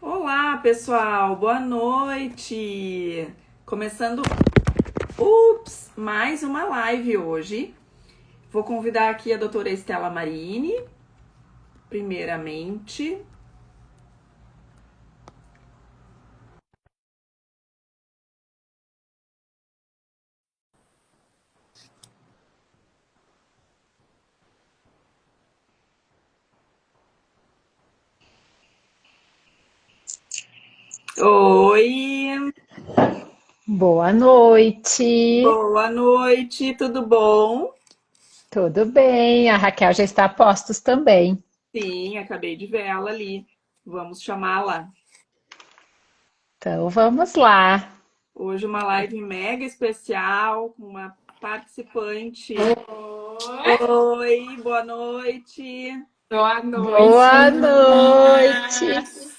Olá, pessoal, boa noite. Começando, mais uma live hoje. Vou convidar aqui a doutora Estela Marini, primeiramente. Oi, Boa noite, boa noite, tudo bom? tudo bem? A Raquel já está a postos também. Sim, acabei de ver ela ali. Vamos chamá-la. Então vamos lá. Hoje uma live mega especial com uma participante. Oi, Oi, boa noite. boa noite, Boa noite. meninas.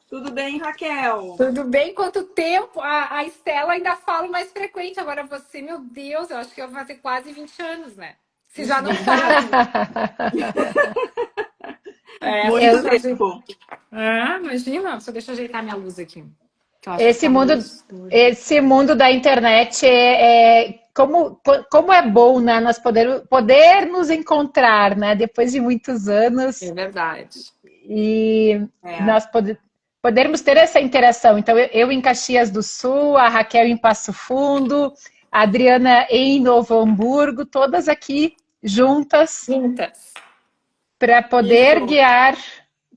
Tudo bem, Raquel? Tudo bem? Quanto tempo? A Estela ainda fala mais frequente. Agora você, meu Deus, eu acho que eu vou fazer quase 20 anos, né? Se já não fazem. É, Muito Eu- deixa eu ajeitar. tempo. Imagina, só deixa eu ajeitar minha luz aqui. Que eu acho que esse tá mundo, meio escuro. esse mundo da internet como é bom, né? Nós poder nos encontrar, né? Depois de muitos É anos verdade. e É. nós podermos ter essa interação. Então, eu em Caxias do Sul, a Raquel em Passo Fundo, a Adriana em Novo Hamburgo, todas aqui juntas Juntas. para poder Isso. guiar,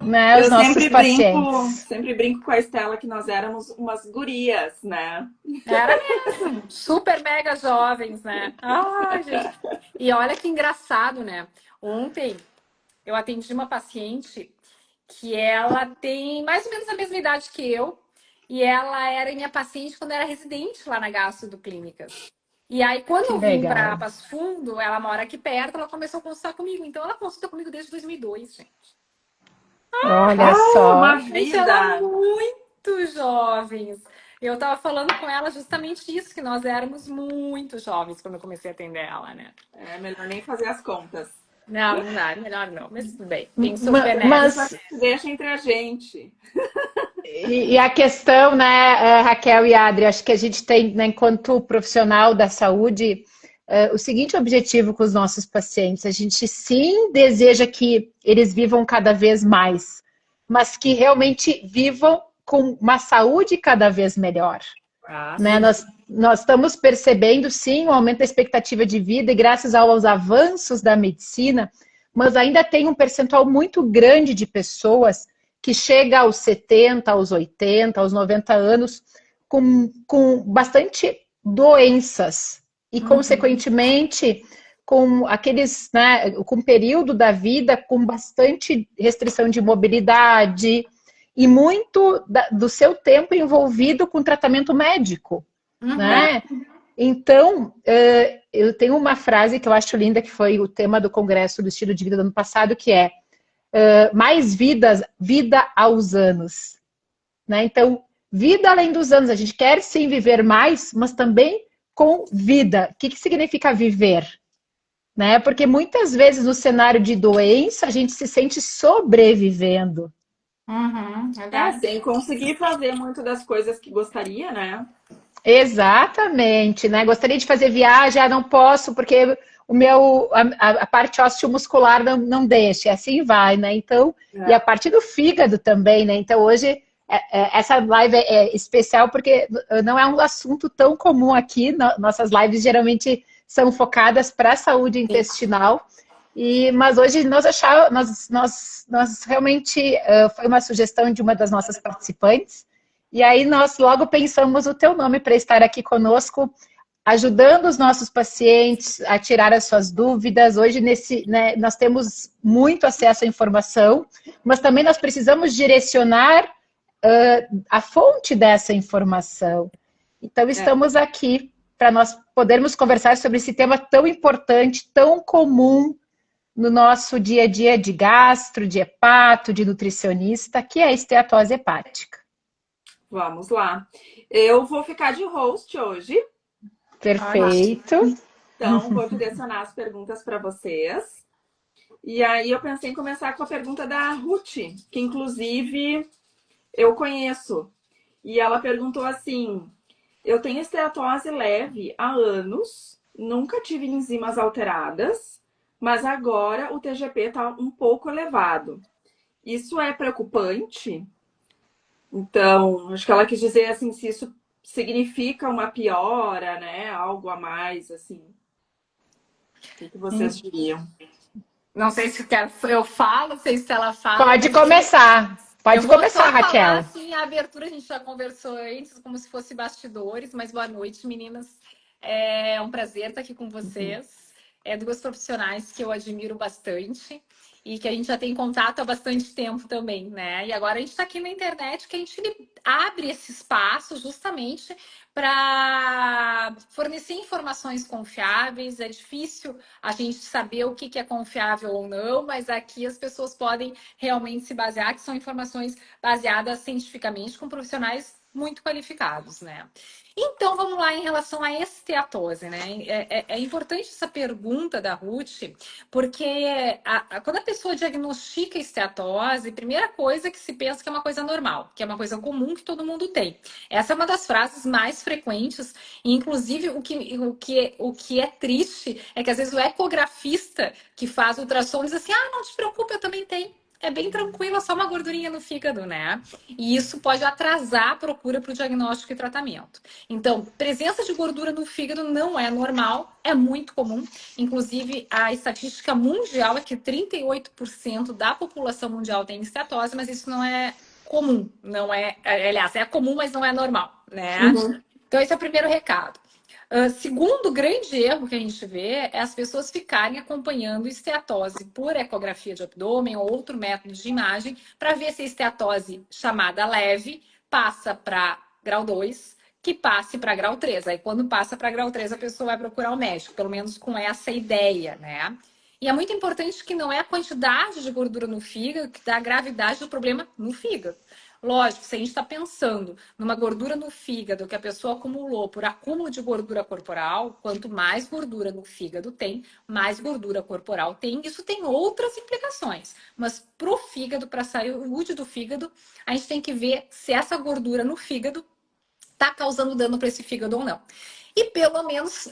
né, os Eu nossos pacientes. sempre brinco com a Estela que nós éramos umas gurias, né? Era mesmo. Super mega jovens, né? Ai, gente. E olha que engraçado, né? Ontem eu atendi uma paciente que ela tem mais ou menos a mesma idade que eu, e ela era minha paciente quando era residente lá na Gastro do Clínicas. E aí, quando Que eu vim para legal. Passo Fundo, ela mora aqui perto, ela começou a consultar comigo. Então, ela consulta comigo desde 2002, gente. Olha Ah, só. uma A gente era vida! muito jovens. Eu tava falando com ela justamente isso, que nós éramos muito jovens quando eu comecei a atender ela, né? É melhor nem fazer as contas. Não, não dá, melhor não. Mas tudo bem, quem souber Deixa, nessa. Mas deixa entre a gente. e a questão, né, Raquel e Adri, acho que a gente tem, né, enquanto profissional da saúde, o seguinte objetivo com os nossos pacientes: a gente sim deseja que eles vivam cada vez mais, mas que realmente vivam com uma saúde cada vez melhor. Ah, Né? sim. Nós estamos percebendo, sim, o aumento da expectativa de vida, e graças aos avanços da medicina, mas ainda tem um percentual muito grande de pessoas que chega aos 70, aos 80, aos 90 anos com bastante doenças e, Uhum. consequentemente, com aqueles, né, com um período da vida com bastante restrição de mobilidade, e muito do seu tempo envolvido com tratamento médico, Uhum. né? Então, eu tenho uma frase que eu acho linda, que foi o tema do Congresso do Estilo de Vida do ano passado, que é mais vida aos anos. Né? Então, vida além dos anos. A gente quer sim viver mais, mas também com vida. O que significa viver? Né? Porque muitas vezes no cenário de doença, a gente se sente sobrevivendo. Uhum. É, Verdade. sem conseguir fazer muito das coisas que gostaria, né? Exatamente, né? Gostaria de fazer viagem, não posso porque a parte osteomuscular não deixa, e assim vai, né? Então, e a É. parte do fígado também, né? Então, hoje, essa live é especial porque não é um assunto tão comum aqui. Nossas lives geralmente são focadas para a saúde Sim. intestinal, mas hoje nós realmente foi uma sugestão de uma das nossas participantes, e aí nós logo pensamos o teu nome para estar aqui conosco, ajudando os nossos pacientes a tirar as suas dúvidas. Hoje, né, nós temos muito acesso à informação, mas também nós precisamos direcionar a fonte dessa informação. Então, É. estamos aqui para nós podermos conversar sobre esse tema tão importante, tão comum no nosso dia a dia de gastro, de hepato, de nutricionista, que é a esteatose hepática. Vamos lá. Eu vou ficar de host hoje, Ótimo. Perfeito. então vou direcionar as perguntas para vocês. E aí eu pensei em começar com a pergunta da Ruth, que inclusive Eu conheço. E ela perguntou assim: eu tenho esteatose leve há anos, nunca tive enzimas alteradas, mas agora o TGP está um pouco elevado. Isso é preocupante? Então, acho que ela quis dizer assim, se isso significa uma piora, né? Algo a mais, assim. O que vocês diriam? Não sei se eu falo, não sei se ela fala, Pode mas começar. eu Pode vou começar, só falar Raquel. assim, a abertura a gente já conversou antes, como se fosse bastidores, mas boa noite, meninas. É um prazer estar aqui com vocês. É duas profissionais que eu admiro bastante e que a gente já tem contato há bastante tempo também, né? E agora a gente está aqui na internet que a gente abre esse espaço justamente para fornecer informações confiáveis. É difícil a gente saber o que é confiável ou não, mas aqui as pessoas podem realmente se basear, que são informações baseadas cientificamente com profissionais muito qualificados, né? Então, vamos lá em relação à esteatose, né? É importante essa pergunta da Ruth, porque quando a pessoa diagnostica esteatose, a primeira coisa que se pensa que é uma coisa normal, que é uma coisa comum que todo mundo tem. Essa é uma das frases mais frequentes, e inclusive o que é triste é que às vezes o ecografista que faz ultrassom diz assim: ah, não te preocupe, eu também tenho. É bem tranquilo, é só uma gordurinha no fígado, né? E isso pode atrasar a procura para o diagnóstico e tratamento. Então, presença de gordura no fígado não é normal, é muito comum. Inclusive, a estatística mundial é que 38% da população mundial tem esteatose, mas isso não é comum, não é, aliás, é comum, mas não é normal, né? Uhum. Então, esse é o primeiro recado. Segundo grande erro que a gente vê é as pessoas ficarem acompanhando esteatose por ecografia de abdômen ou outro método de imagem para ver se a esteatose chamada leve passa para grau 2, que passe para grau 3. Aí, quando passa para grau 3, a pessoa vai procurar o médico, pelo menos com essa ideia, né? E é muito importante que não é a quantidade de gordura no fígado que dá a gravidade do problema no fígado. Lógico, se a gente está pensando numa gordura no fígado que a pessoa acumulou por acúmulo de gordura corporal, quanto mais gordura no fígado tem, mais gordura corporal tem. Isso tem outras implicações. Mas para o fígado, para a saúde do fígado, a gente tem que ver se essa gordura no fígado está causando dano para esse fígado ou não. E pelo menos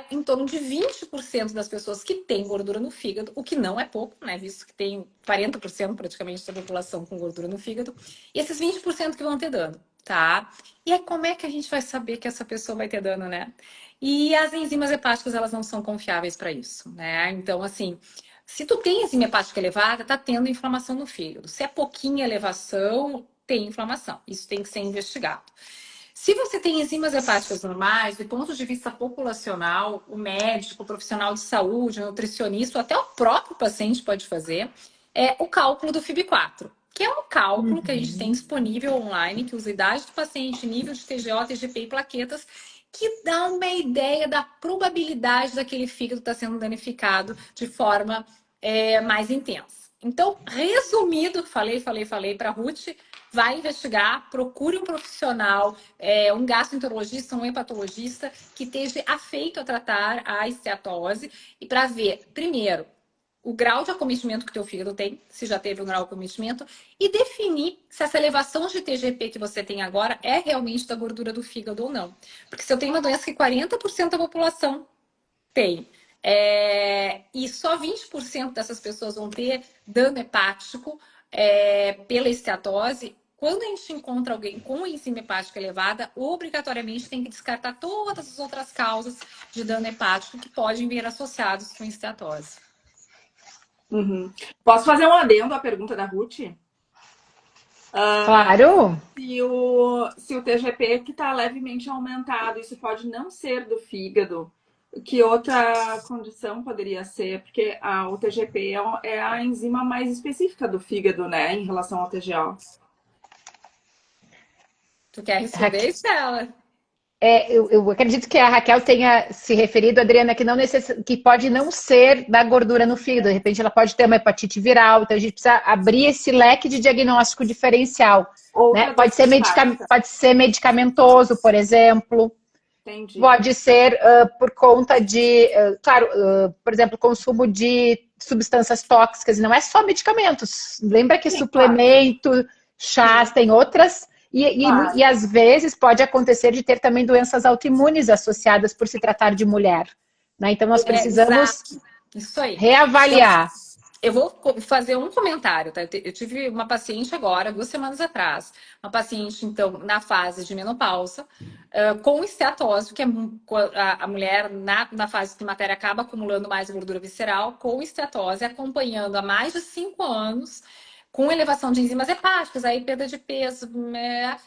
em torno de 20% das pessoas que têm gordura no fígado, o que não é pouco, né? Visto que tem 40% praticamente da população com gordura no fígado, e esses 20% que vão ter dano, tá? E aí, como é que a gente vai saber que essa pessoa vai ter dano, né? E as enzimas hepáticas, elas não são confiáveis para isso, né? Então, assim, se tu tem enzima hepática elevada, tá tendo inflamação no fígado. Se é pouquinha elevação, tem inflamação. Isso tem que ser investigado. Se você tem enzimas hepáticas normais, do ponto de vista populacional, o médico, o profissional de saúde, o nutricionista, ou até o próprio paciente pode fazer, é o cálculo do FIB4, que é um cálculo que a gente tem disponível online, que usa a idade do paciente, nível de TGO, TGP e plaquetas, que dá uma ideia da probabilidade daquele fígado estar sendo danificado de forma mais intensa. Então, resumido, falei para a Ruth, vai investigar, procure um profissional, um gastroenterologista, um hepatologista que esteja afeito a tratar a esteatose e para ver, primeiro, o grau de acometimento que o teu fígado tem, se já teve um grau de acometimento, e definir se essa elevação de TGP que você tem agora é realmente da gordura do fígado ou não. Porque se eu tenho uma doença que 40% da população tem, e só 20% dessas pessoas vão ter dano hepático pela esteatose. Quando a gente encontra alguém com enzima hepática elevada, obrigatoriamente tem que descartar todas as outras causas de dano hepático que podem vir associados com esteatose. Uhum. Posso fazer um adendo à pergunta da Ruth? Claro. Se o TGP que está levemente aumentado, isso pode não ser do fígado. Que outra condição poderia ser? Porque o TGP é a enzima mais específica do fígado, né? Em relação ao TGO. Tu quer responder, Estela? Eu acredito que a Raquel tenha se referido, Adriana, que, que pode não ser da gordura no fígado. De repente, ela pode ter uma hepatite viral. Então, a gente precisa abrir esse leque de diagnóstico diferencial. Né? Pode ser medicamentoso, por exemplo. Entendi. Pode ser por conta de, por exemplo, consumo de substâncias tóxicas. E não é só medicamentos. Lembra que suplemento, chás, Sim, tem outras, claro. e às vezes pode acontecer de ter também doenças autoimunes associadas por se tratar de mulher. Né? Então, nós precisamos Exato. Isso aí. Então, reavaliar. eu vou fazer um comentário, tá? Eu tive uma paciente agora, 2 semanas atrás, uma paciente, então, na fase de menopausa, com esteatose, que é a mulher na fase climatéria acaba acumulando mais gordura visceral, com esteatose, acompanhando há mais de 5 anos, com elevação de enzimas hepáticas, aí perda de peso, né?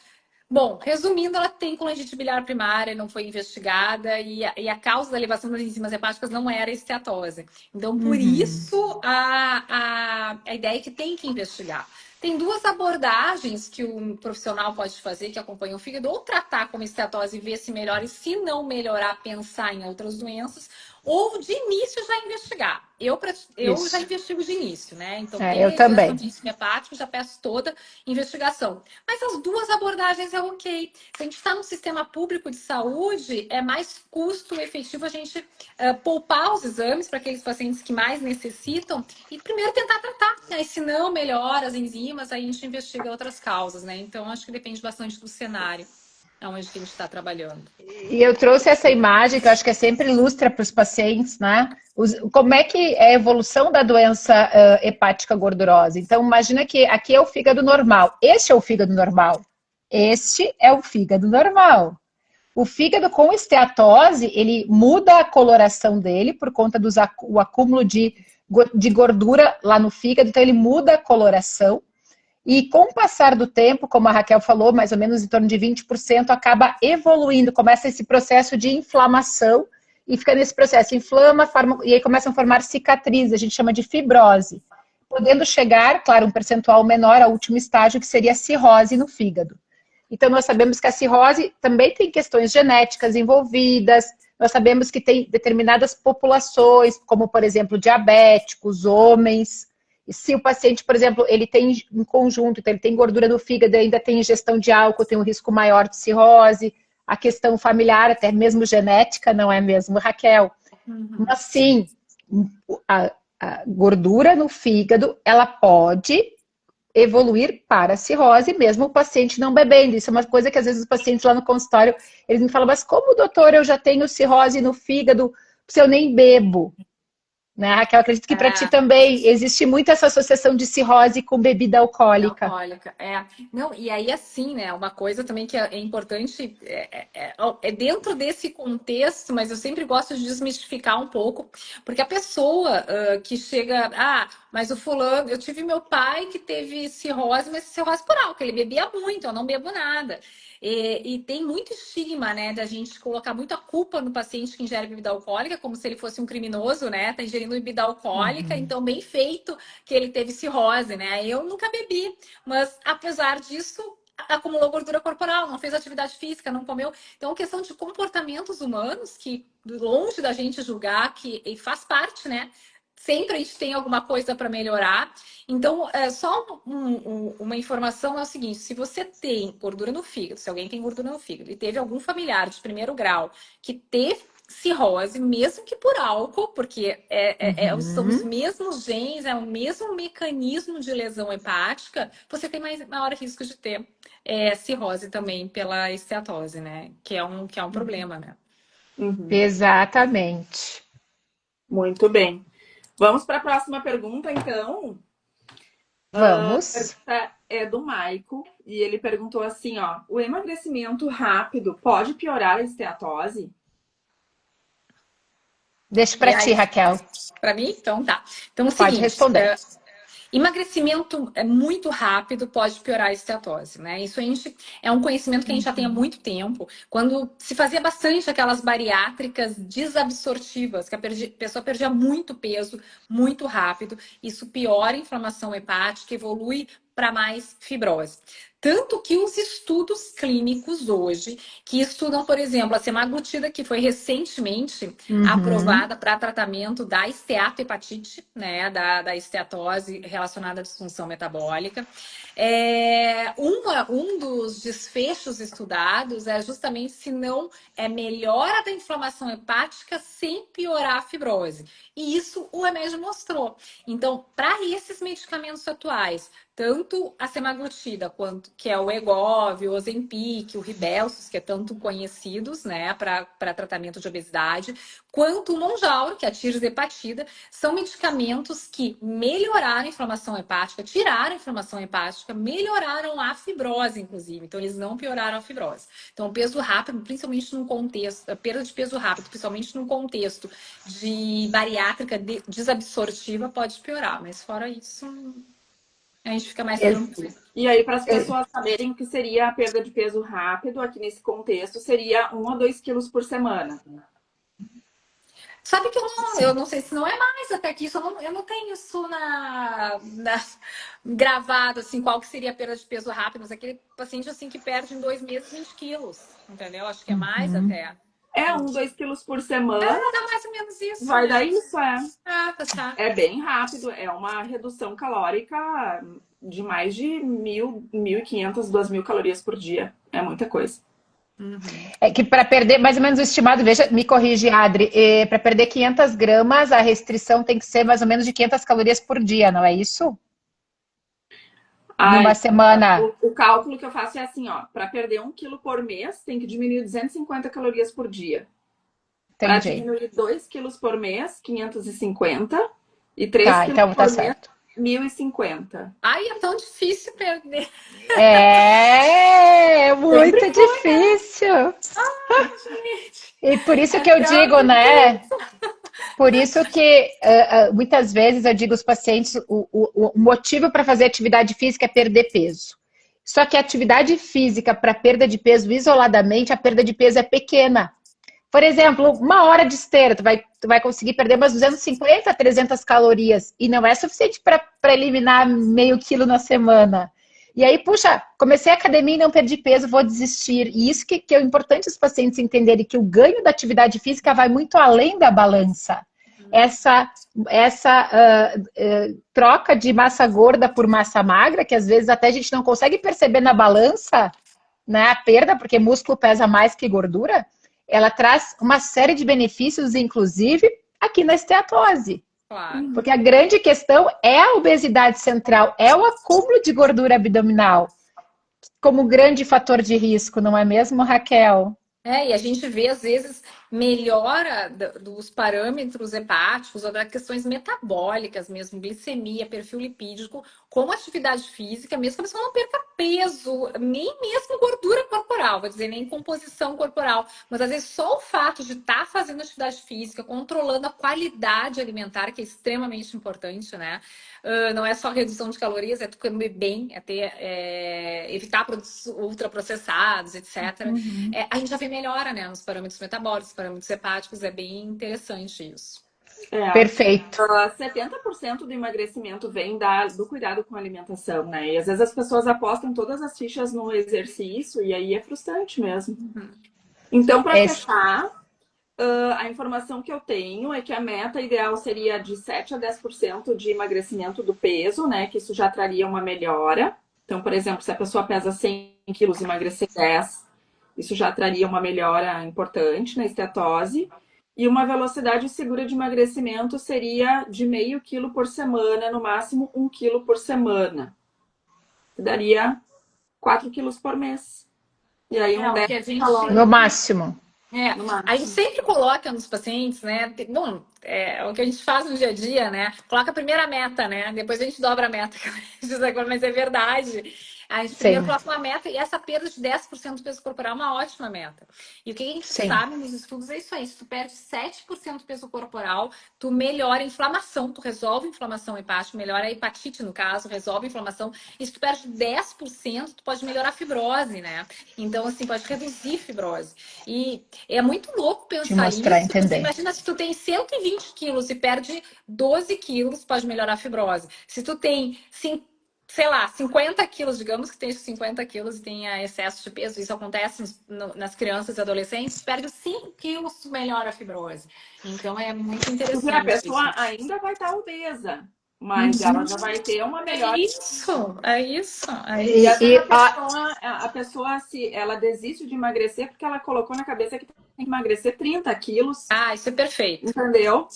Bom, resumindo, ela tem colangite biliar primária, não foi investigada e a causa da elevação das enzimas hepáticas não era esteatose. Então, por Uhum. isso, a ideia é que tem que investigar. Tem duas abordagens que um profissional pode fazer que acompanha o fígado, ou tratar como esteatose e ver se melhora, e se não melhorar, pensar em outras doenças, ou de início já investigar. Eu já Isso. investigo de início, né? Então, É, tem eu elevação também. de enzima hepática, já peço toda investigação. Mas as duas abordagens é ok. Se a gente está no sistema público de saúde, é mais custo efetivo a gente poupar os exames para aqueles pacientes que mais necessitam e primeiro tentar tratar. Aí, se não melhora as enzimas, aí a gente investiga outras causas, né? Então, acho que depende bastante do cenário onde que a gente está trabalhando. E eu trouxe essa imagem que eu acho que é sempre ilustra para os pacientes, né? Como é que é a evolução da doença hepática gordurosa. Então, imagina que aqui é o fígado normal. Este é o fígado normal. Este é o fígado normal. O fígado com esteatose, ele muda a coloração dele por conta do acúmulo de gordura lá no fígado, então ele muda a coloração. E com o passar do tempo, como a Raquel falou, mais ou menos em torno de 20%, acaba evoluindo, começa esse processo de inflamação e fica nesse processo, inflama, e aí começam a formar cicatrizes, a gente chama de fibrose, podendo chegar, claro, um percentual menor ao último estágio, que seria a cirrose no fígado. Então, nós sabemos que a cirrose também tem questões genéticas envolvidas, nós sabemos que tem determinadas populações, como, por exemplo, diabéticos, homens. E se o paciente, por exemplo, ele tem um conjunto, então ele tem gordura no fígado, ainda tem ingestão de álcool, tem um risco maior de cirrose, a questão familiar, até mesmo genética, não é mesmo, Raquel? Uhum. Mas sim, a gordura no fígado, ela pode evoluir para a cirrose, mesmo o paciente não bebendo. Isso é uma coisa que às vezes os pacientes lá no consultório, eles me falam, mas como, doutor, eu já tenho cirrose no fígado se eu nem bebo? Né, Raquel, acredito que para ti É. também existe muito essa associação de cirrose com bebida Da alcoólica. alcoólica, é. Não, e aí assim, né? Uma coisa também que é importante é dentro desse contexto, mas eu sempre gosto de desmistificar um pouco, porque a pessoa que chega, mas o fulano, eu tive meu pai que teve cirrose, mas cirrose por álcool, ele bebia muito, eu não bebo nada. E tem muito estigma, né, da gente colocar muita culpa no paciente que ingere bebida alcoólica, como se ele fosse um criminoso, né? Tá ingerindo bebida alcoólica, Uhum. então bem feito que ele teve cirrose, né? Eu nunca bebi, mas apesar disso, acumulou gordura corporal, não fez atividade física, não comeu. Então, questão de comportamentos humanos, que longe da gente julgar, que e faz parte, né? Sempre a gente tem alguma coisa para melhorar. Então, só uma informação é o seguinte: se você tem gordura no fígado, se alguém tem gordura no fígado e teve algum familiar de primeiro grau que teve cirrose, mesmo que por álcool, porque são os Uhum. mesmos genes, é o mesmo mecanismo de lesão hepática, você tem maior risco de ter cirrose também pela esteatose, né? Que é um problema, né? Uhum. Exatamente. Muito bem. Vamos para a próxima pergunta, então. A Vamos. pergunta é do Maico e ele perguntou assim, ó: o emagrecimento rápido pode piorar a esteatose? Deixo E para ti, aí, Raquel. para mim, então tá. Então, é o Pode seguinte, responder. emagrecimento é muito rápido, pode piorar a esteatose, né? Isso a gente é um conhecimento que a gente já tem há muito tempo. Quando se fazia bastante aquelas bariátricas desabsortivas, que a pessoa perdia muito peso muito rápido, isso piora a inflamação hepática, evolui para mais fibrose. Tanto que os estudos clínicos hoje, que estudam, por exemplo, a semaglutida, que foi recentemente Uhum. aprovada para tratamento da esteatohepatite, né, da esteatose relacionada à disfunção metabólica. Um dos desfechos estudados é justamente se não é melhora da inflamação hepática sem piorar a fibrose. E isso o remédio mostrou. Então, para esses medicamentos atuais, tanto a semaglutida, quanto que é o Wegovy, o Ozempic, o Rybelsus, que é tanto conhecidos, né, para tratamento de obesidade, quanto o Mounjaro, que é a tirzepatida, são medicamentos que melhoraram a inflamação hepática, tiraram a inflamação hepática, melhoraram a fibrose, inclusive. Então, eles não pioraram a fibrose. Então, o peso rápido, principalmente num contexto, a perda de peso rápido, principalmente num contexto de bariátrica desabsortiva, pode piorar. Mas fora isso, a gente fica mais tranquilo. E aí, para as pessoas saberem o que seria a perda de peso rápido, aqui nesse contexto, seria 1 a 2 quilos por semana. Sabe que eu não sei se não é mais até que isso, eu não tenho isso gravado, assim, qual que seria a perda de peso rápido, mas aquele paciente, assim, que perde em 2 meses 20 quilos, entendeu? Acho que é mais até. É 1, 2 quilos por semana. Dá mais ou menos isso. Vai né? dar isso, é. Ah, tá certo. É bem rápido, é uma redução calórica de mais de 1.500, 2.000 calorias por dia. É muita coisa. É que para perder, mais ou menos o estimado, veja, me corrige, Adri, para perder 500 gramas, a restrição tem que ser mais ou menos de 500 calorias por dia, não é isso? Numa semana. O cálculo que eu faço é assim, ó, para perder 1 quilo por mês, tem que diminuir 250 calorias por dia. Para Entendi. diminuir 2 quilos por mês, 550. E 3 Tá, quilos então por tá mês, certo. 1.050. Ai, é tão difícil perder. É muito difícil. E por isso que eu digo, né? Por isso que muitas vezes eu digo aos pacientes, o motivo para fazer atividade física é perder peso. Só que a atividade física para perda de peso isoladamente, a perda de peso é pequena. Por exemplo, 1 hora de esteira, tu vai conseguir perder umas 250 a 300 calorias. E não é suficiente para eliminar meio quilo na semana. E aí, puxa, comecei a academia e não perdi peso, vou desistir. E isso que é importante os pacientes entenderem, que o ganho da atividade física vai muito além da balança. Essa troca de massa gorda por massa magra, que às vezes até a gente não consegue perceber na balança, né, a perda, porque músculo pesa mais que gordura, ela traz uma série de benefícios, inclusive aqui na esteatose. Claro. Porque a grande questão é a obesidade central, é o acúmulo de gordura abdominal como grande fator de risco, não é mesmo, Raquel? E a gente vê, às vezes, melhora dos parâmetros hepáticos ou das questões metabólicas mesmo, glicemia, perfil lipídico, com atividade física, mesmo que a pessoa não perca peso, nem mesmo gordura corporal, vou dizer, nem composição corporal. Mas, às vezes, só o fato de estar fazendo atividade física, controlando a qualidade alimentar, que é extremamente importante, né? Não é só redução de calorias, é tu comer bem, evitar produtos ultraprocessados, etc. A gente já vê melhora, né, nos parâmetros metabólicos, parâmetros hepáticos, é bem interessante isso. Perfeito. 70% do emagrecimento vem do cuidado com a alimentação, né? E às vezes as pessoas apostam todas as fichas no exercício e aí é frustrante mesmo. Então, para fechar, a informação que eu tenho é que a meta ideal seria de 7 a 10% de emagrecimento do peso, né? Que isso já traria uma melhora. Então, por exemplo, se a pessoa pesa 100 quilos e emagrecer 10, isso já traria uma melhora importante na esteatose. E uma velocidade segura de emagrecimento seria de meio quilo por semana, no máximo 1 quilo por semana. Que daria 4 quilos por mês. E aí no máximo. A gente sempre coloca nos pacientes, né? Bom, é o que a gente faz no dia a dia, né? Coloca a primeira meta, né? Depois a gente dobra a meta, mas é verdade. A gente primeiro coloca uma meta e essa perda de 10% do peso corporal é uma ótima meta. E o que a gente sabe nos estudos é isso aí. Se tu perde 7% do peso corporal, tu melhora a inflamação, tu resolve a inflamação hepática, melhora a hepatite, no caso, resolve a inflamação. E se tu perde 10%, tu pode melhorar a fibrose, né? Então, assim, pode reduzir fibrose. E é muito louco pensar nisso. Você imagina se tu tem 120 quilos e perde 12 quilos, pode melhorar a fibrose. Se tu tem, sei lá, 50 quilos, digamos que tenha 50 quilos e tenha excesso de peso, isso acontece nas crianças e adolescentes, perde 5 quilos, melhora a fibrose. Então é muito interessante. Porque a pessoa ainda vai estar obesa, mas ela já vai ter uma melhora. É isso. E a pessoa, se ela desiste de emagrecer porque ela colocou na cabeça que tem que emagrecer 30 quilos. Isso é perfeito. Entendeu?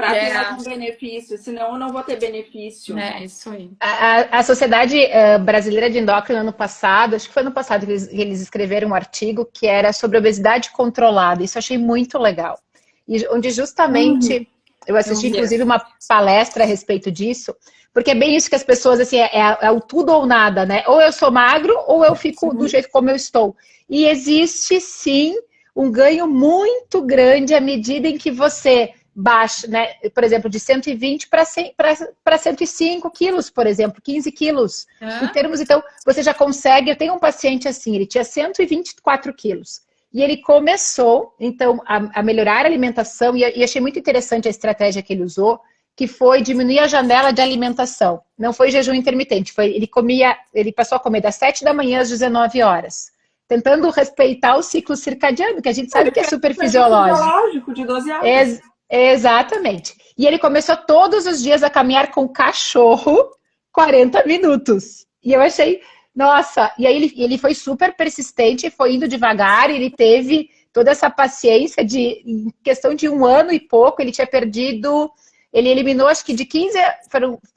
para ter algum benefício, senão eu não vou ter benefício. É, isso aí. A Sociedade Brasileira de Endócrino, ano passado, acho que foi ano passado que eles escreveram um artigo que era sobre obesidade controlada. Isso eu achei muito legal. E onde justamente eu assisti, inclusive, uma palestra a respeito disso, porque é bem isso que as pessoas, assim, é o tudo ou nada, né? Ou eu sou magro, ou eu fico do jeito como eu estou. E existe, sim, um ganho muito grande à medida em que você baixa, né? Por exemplo, de 120 para 105 quilos, por exemplo, 15 quilos. Em termos, então, você já consegue. Eu tenho um paciente assim, ele tinha 124 quilos. E ele começou, então, a melhorar a alimentação, e achei muito interessante a estratégia que ele usou, que foi diminuir a janela de alimentação. Não foi jejum intermitente, ele passou a comer das 7 da manhã às 19 horas. Tentando respeitar o ciclo circadiano, que a gente sabe que é super fisiológico. De 12 horas. Exatamente. E ele começou todos os dias a caminhar com o cachorro 40 minutos. E eu achei, nossa, e aí ele foi super persistente, foi indo devagar, ele teve toda essa paciência em questão de 1 ano e pouco, ele tinha perdido, ele eliminou acho que de 15,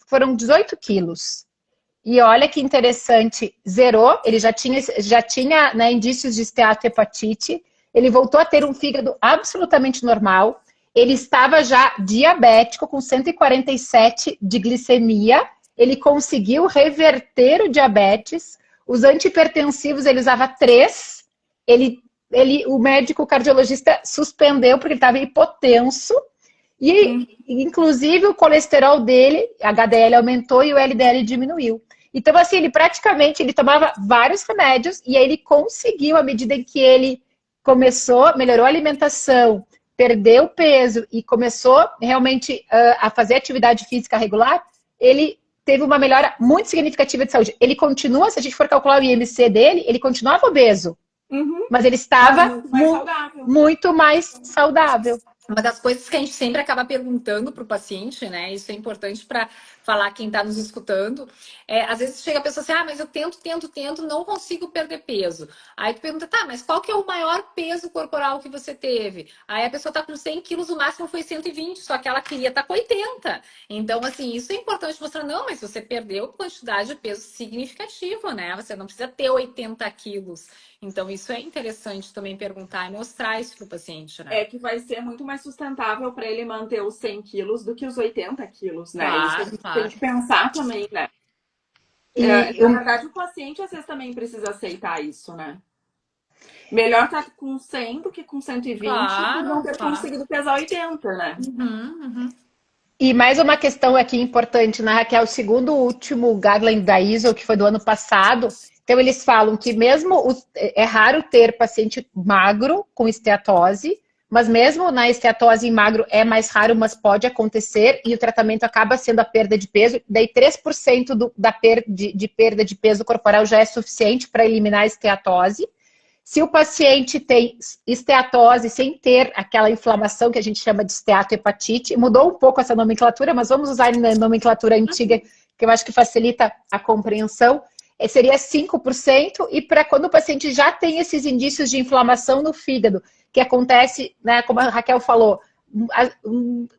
foram 18 quilos. E olha que interessante, zerou, ele já tinha né, indícios de esteatohepatite, ele voltou a ter um fígado absolutamente normal, ele estava já diabético, com 147 de glicemia, ele conseguiu reverter o diabetes, os antihipertensivos ele usava 3, o médico cardiologista suspendeu porque ele estava hipotenso, e inclusive o colesterol dele, HDL aumentou e o LDL diminuiu. Então, assim, ele tomava vários remédios e aí ele conseguiu, à medida em que ele melhorou a alimentação, perdeu peso e começou realmente a fazer atividade física regular, ele teve uma melhora muito significativa de saúde. Ele continua, se a gente for calcular o IMC dele, ele continuava obeso, mas ele estava muito mais saudável. Uma das coisas que a gente sempre acaba perguntando para o paciente, né? Isso é importante para falar quem está nos escutando. Às vezes chega a pessoa assim, mas eu tento, não consigo perder peso. Aí tu pergunta, tá, mas qual que é o maior peso corporal que você teve? Aí a pessoa tá com 100 quilos, o máximo foi 120, só que ela queria estar com 80. Então, assim, isso é importante mostrar, não, mas você perdeu quantidade de peso significativa, né? Você não precisa ter 80 quilos. Então, isso é interessante também perguntar e mostrar isso para o paciente, né? É que vai ser muito mais sustentável para ele manter os 100 quilos do que os 80 quilos, né? Claro, isso a gente tem que pensar também, né? Na verdade, o paciente às vezes também precisa aceitar isso, né? Melhor estar com 100 do que com 120 e não ter conseguido pesar 80, né? E mais uma questão aqui importante, né, Raquel? Segundo o último guideline da ISO, que foi do ano passado, então eles falam que mesmo é raro ter paciente magro com esteatose, mas mesmo na esteatose em magro é mais raro, mas pode acontecer, e o tratamento acaba sendo a perda de peso, daí 3% de perda de peso corporal já é suficiente para eliminar a esteatose. Se o paciente tem esteatose sem ter aquela inflamação que a gente chama de esteatohepatite, mudou um pouco essa nomenclatura, mas vamos usar a nomenclatura antiga, que eu acho que facilita a compreensão, seria 5%, e para quando o paciente já tem esses indícios de inflamação no fígado, que acontece, né, como a Raquel falou,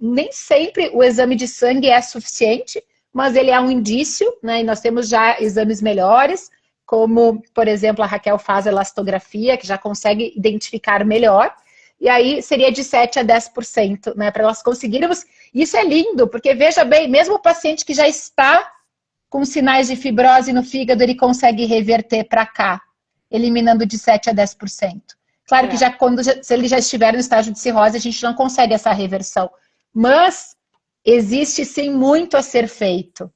nem sempre o exame de sangue é suficiente, mas ele é um indício, né, e nós temos já exames melhores, como, por exemplo, a Raquel faz a elastografia, que já consegue identificar melhor, e aí seria de 7 a 10%, né, para nós conseguirmos. Isso é lindo, porque veja bem, mesmo o paciente que já está com sinais de fibrose no fígado, ele consegue reverter para cá, eliminando de 7 a 10%. Claro que se ele já estiver no estágio de cirrose, a gente não consegue essa reversão. Mas existe sim muito a ser feito.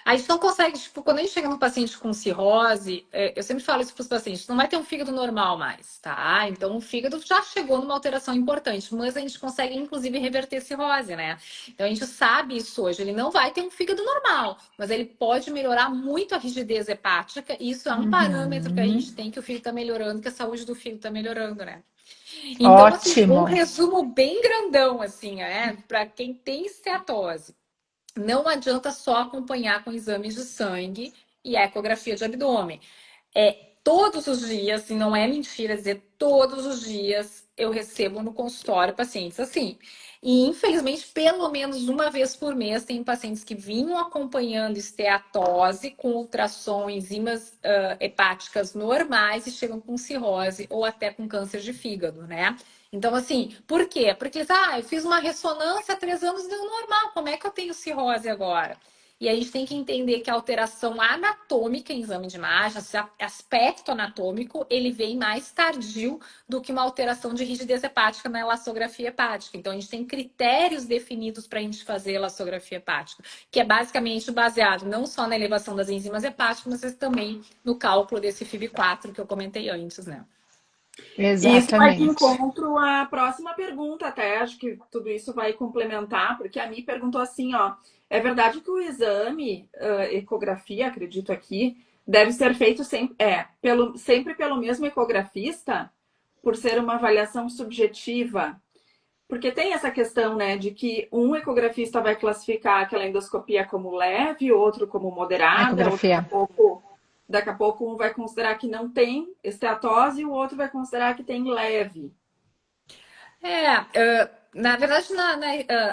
A gente não consegue, tipo, quando a gente chega num paciente com cirrose, eu sempre falo isso para os pacientes, não vai ter um fígado normal mais, tá? Então o fígado já chegou numa alteração importante, mas a gente consegue, inclusive, reverter cirrose, né? Então a gente sabe isso hoje, ele não vai ter um fígado normal, mas ele pode melhorar muito a rigidez hepática, e isso é um parâmetro que a gente tem, que o fígado tá melhorando, que a saúde do fígado tá melhorando, né? Então, assim, um resumo bem grandão, assim, para quem tem esteatose. Não adianta só acompanhar com exames de sangue e ecografia de abdômen. Todos os dias, e não é mentira dizer todos os dias, eu recebo no consultório pacientes assim. E, infelizmente, pelo menos uma vez por mês, tem pacientes que vinham acompanhando esteatose com ultrassom, enzimas hepáticas normais e chegam com cirrose ou até com câncer de fígado, né? Então, assim, por quê? Porque, eu fiz uma ressonância há 3 anos, deu normal, como é que eu tenho cirrose agora? E a gente tem que entender que a alteração anatômica em exame de imagem, esse aspecto anatômico, ele vem mais tardio do que uma alteração de rigidez hepática na elastografia hepática. Então, a gente tem critérios definidos para a gente fazer elastografia hepática, que é basicamente baseado não só na elevação das enzimas hepáticas, mas também no cálculo desse FIB4 que eu comentei antes, né? E isso vai de Exatamente. encontro à próxima pergunta, até acho que tudo isso vai complementar, porque a Mi perguntou assim, ó, é verdade que o exame, ecografia, acredito aqui, deve ser feito sempre pelo mesmo ecografista, por ser uma avaliação subjetiva? Porque tem essa questão, né, de que um ecografista vai classificar aquela endoscopia como leve, outro como A moderada, ou ecografia. daqui a pouco um vai considerar que não tem esteatose e o outro vai considerar que tem leve. Na verdade,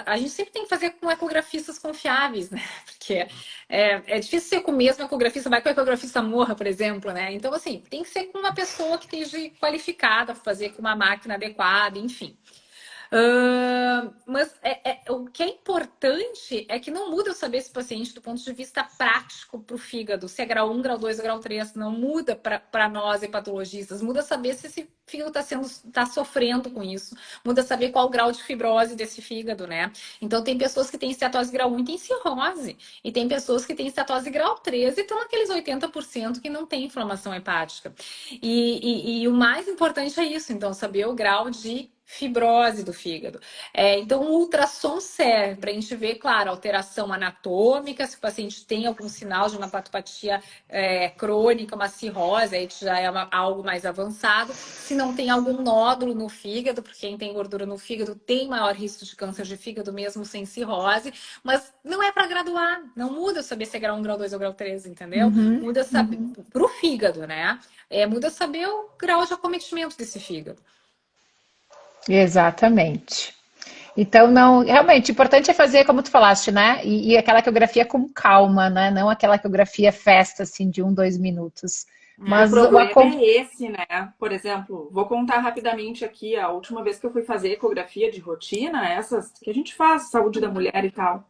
a gente sempre tem que fazer com ecografistas confiáveis, né? Porque é difícil ser com o mesmo ecografista, vai com o ecografista morra, por exemplo, né? Então, assim, tem que ser com uma pessoa que esteja qualificada para fazer com uma máquina adequada, enfim. Mas o que é importante é que não muda eu saber esse paciente do ponto de vista prático para o fígado, se é grau 1, grau 2, grau 3, não muda para nós hepatologistas, muda saber se esse fígado está sofrendo com isso, muda saber qual o grau de fibrose desse fígado, né? Então tem pessoas que têm esteatose grau 1 e têm cirrose, e tem pessoas que têm esteatose grau 3 e estão naqueles 80% que não tem inflamação hepática. E o mais importante é isso, então, saber o grau de fibrose do fígado. Então, o ultrassom serve para a gente ver, claro, alteração anatômica, se o paciente tem algum sinal de uma patopatia crônica, uma cirrose, aí já é algo mais avançado. Se não tem algum nódulo no fígado, porque quem tem gordura no fígado tem maior risco de câncer de fígado, mesmo sem cirrose, mas não é para graduar, não muda saber se é grau 1, grau 2 ou grau 3, entendeu? Uhum, Muda saber uhum. para o fígado, né? Muda saber o grau de acometimento desse fígado. Exatamente. Então, não, realmente, o importante é fazer como tu falaste, né? E aquela ecografia com calma, né? Não aquela ecografia festa, assim, de 1, 2 minutos. O Mas problema é esse, né? Por exemplo, vou contar rapidamente aqui a última vez que eu fui fazer ecografia de rotina, essas que a gente faz, saúde da mulher e tal.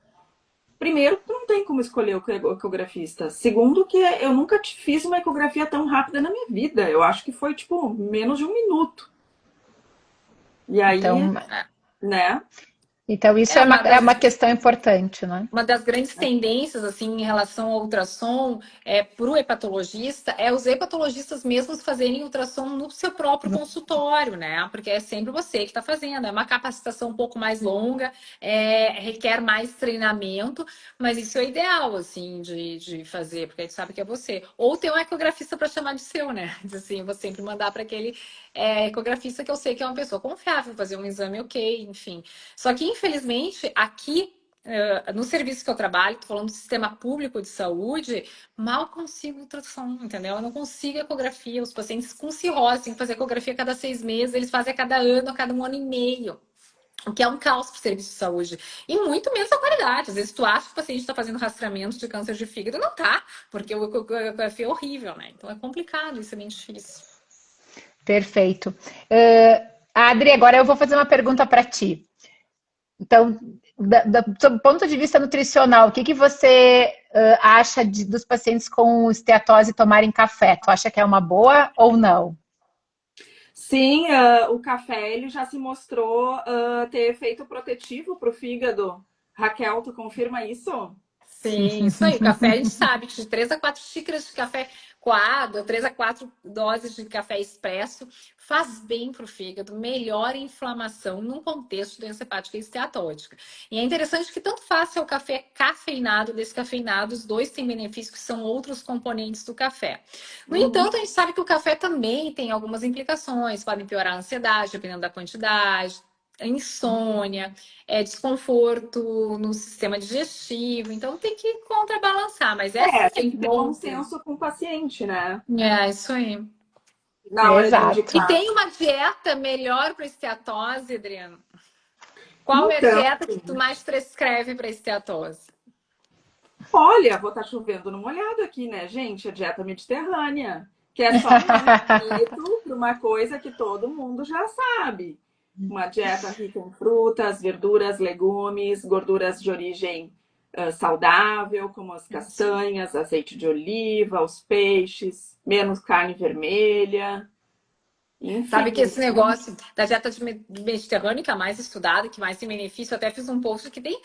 Primeiro, tu não tem como escolher o ecografista. Segundo, que eu nunca fiz uma ecografia tão rápida na minha vida. Eu acho que foi, tipo, menos de 1 minuto. E aí, então, né? então isso É é uma, uma é das uma questão importante, né? Uma das grandes tendências, assim, em relação ao ultrassom, para o hepatologista, é os hepatologistas mesmos fazerem ultrassom no seu próprio consultório, né? Porque é sempre você que está fazendo. É uma capacitação um pouco mais longa, requer mais treinamento, mas isso é ideal, assim, de fazer, porque a gente sabe que é você. Ou ter um ecografista para chamar de seu, né? Assim, eu vou sempre mandar para aquele ecografista que eu sei que é uma pessoa confiável, fazer um exame ok, enfim. Só que, infelizmente, aqui no serviço que eu trabalho, tô falando do sistema público de saúde, mal consigo ultrassom, entendeu? Eu não consigo ecografia. Os pacientes com cirrose têm que fazer ecografia a cada 6 meses, eles fazem a cada ano, a cada 1 ano e meio. O que é um caos para o serviço de saúde. E muito menos a qualidade. Às vezes tu acha que o paciente está fazendo rastreamento de câncer de fígado, não tá, porque o ecografia é horrível, né? Então é complicado, isso é bem difícil. Perfeito. Adri, agora eu vou fazer uma pergunta para ti. Então, do ponto de vista nutricional, o que você acha dos pacientes com esteatose tomarem café? Tu acha que é uma boa ou não? Sim, o café ele já se mostrou ter efeito protetivo para o fígado. Raquel, tu confirma isso? Sim, isso aí. O café, a gente sabe que de 3 a 4 xícaras de café coado, 3 a 4 doses de café expresso, faz bem para o fígado, melhora a inflamação num contexto de doença hepática e esteatótica. E é interessante que tanto faz se é o café cafeinado, descafeinado, os dois têm benefícios que são outros componentes do café. No entanto, a gente sabe que o café também tem algumas implicações, podem piorar a ansiedade, dependendo da quantidade, a insônia, desconforto no sistema digestivo, então tem que contrabalançar, mas é Tem sim que ter bom bom ter. senso com o paciente, né? É, isso aí. na hora de Exato. E indicar. tem uma dieta melhor para esteatose, Adriana? Qual é a Então, dieta que tu mais prescreve para esteatose? olha, vou estar chovendo no molhado aqui, né, gente? A dieta mediterrânea, que é só um nome bonito para uma coisa que todo mundo já sabe. Uma dieta rica em frutas, verduras, legumes, gorduras de origem saudável, como as castanhas, azeite de oliva, os peixes, menos carne vermelha, Sabe enfim. que esse negócio da dieta mediterrânea, que é a mais estudada, que mais tem benefício, eu até fiz um post que tem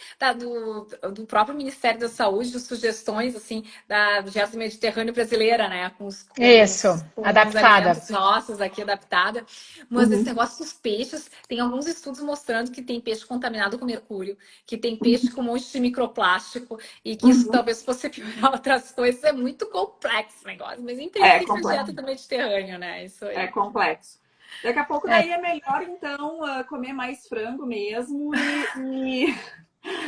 do próprio Ministério da Saúde, de sugestões assim da dieta mediterrânea brasileira, né? Isso, Com os adaptada. alimentos nossos aqui adaptada. Mas esse Uhum, negócio dos peixes, tem alguns estudos mostrando que tem peixe contaminado com mercúrio, que tem peixe com um monte de microplástico, e que isso uhum. talvez fosse piorar outras coisas. É muito complexo o negócio, mas em É princípio, a dieta complexo. do Mediterrâneo, né? Isso É aí. complexo. Daqui a pouco É, daí é melhor, então, comer mais frango mesmo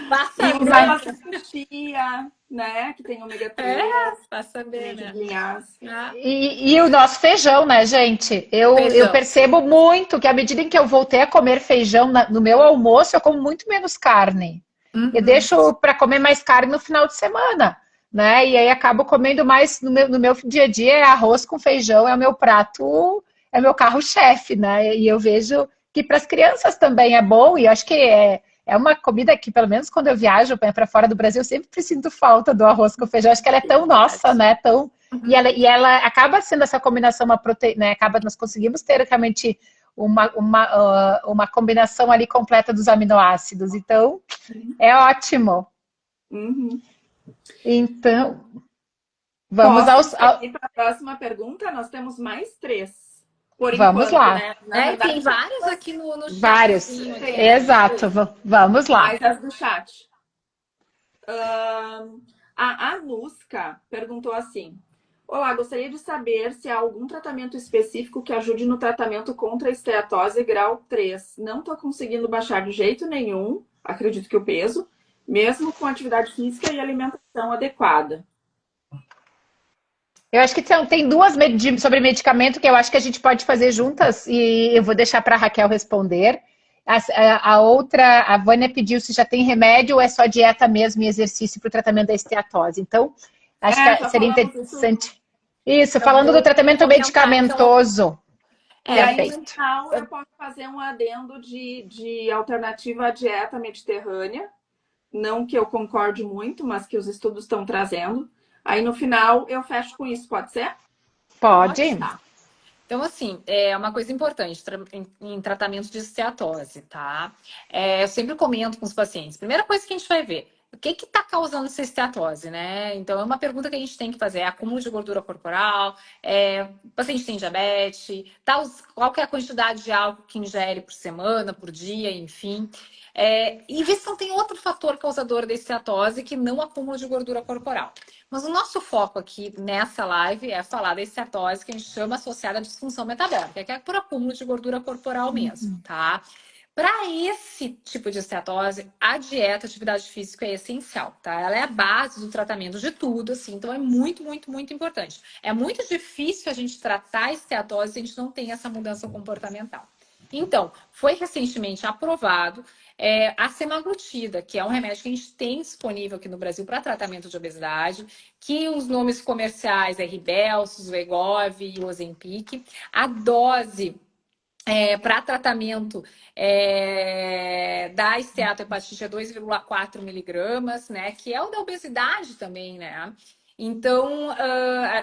Vá e usar saber. bastante chia, né? Que tem ômega É, 3, vá saber, semente de né? linhaça. Ah, e o nosso feijão, né, gente? Eu feijão. percebo muito que à medida em que eu voltei a comer feijão no meu almoço, eu como muito menos carne. Eu Uhum. deixo para comer mais carne no final de semana, né? E aí acabo comendo mais no meu dia a dia, é arroz com feijão, é o meu prato, é o meu carro-chefe, né? E eu vejo que para as crianças também é bom, e eu acho que é uma comida que, pelo menos quando eu viajo para fora do Brasil, eu sempre sinto falta do arroz com feijão. Acho que ela é É tão nossa, verdade. né? Tão, e Uhum. ela acaba sendo essa combinação, uma proteína, né? Nós conseguimos ter realmente uma combinação ali completa dos aminoácidos. Então, é ótimo. Uhum. Então, vamos Posso aos, seguir para a próxima pergunta? Nós temos mais três, por vamos enquanto, lá. né? Na É, tem verdade, vários aqui no Vários. chatzinho aqui, tem, né? Isso Exato. aí. Vamos lá. mais as do chat. A Anuska perguntou assim: Olá, gostaria de saber se há algum tratamento específico que ajude no tratamento contra a esteatose grau 3. Não estou conseguindo baixar de jeito nenhum, acredito que o peso, mesmo com atividade física e alimentação adequada. Eu acho que tem duas sobre medicamento que eu acho que a gente pode fazer juntas e eu vou deixar para a Raquel responder. A outra, a Vânia pediu se já tem remédio ou é só dieta mesmo e exercício para o tratamento da esteatose. Então, acho que Já seria falamos isso interessante. Isso, Eu falando do vou tratamento comentar, então. medicamentoso. E É, aí, no Perfeito. final, eu posso fazer um adendo de alternativa à dieta mediterrânea. Não que eu concorde muito, mas que os estudos estão trazendo. Aí, no final, eu fecho com isso, pode ser? pode Pode? estar. Então, assim, é uma coisa importante em tratamento de esteatose, tá? Eu sempre comento com os pacientes. Primeira coisa que a gente vai ver, o que está causando essa esteatose, né? Então, é uma pergunta que a gente tem que fazer. É acúmulo de gordura corporal? O paciente tem diabetes? Qual que é a quantidade de álcool que ingere por semana, por dia, enfim. E ver se não tem outro fator causador da esteatose que não acúmulo de gordura corporal. Mas o nosso foco aqui nessa live é falar da esteatose que a gente chama associada à disfunção metabólica, que é por acúmulo de gordura corporal mesmo, tá? Para esse tipo de esteatose, a dieta, a atividade física é essencial, tá? Ela é a base do tratamento de tudo, assim, então é muito, muito, muito importante. É muito difícil a gente tratar a esteatose se a gente não tem essa mudança comportamental. Então, foi recentemente aprovado a semaglutida, que é um remédio que a gente tem disponível aqui no Brasil para tratamento de obesidade, que os nomes comerciais é Ribelsus, Wegovy e Ozempic. A dose para tratamento da esteatohepatite é 2,4 miligramas, né? Que é o da obesidade também, né? Então,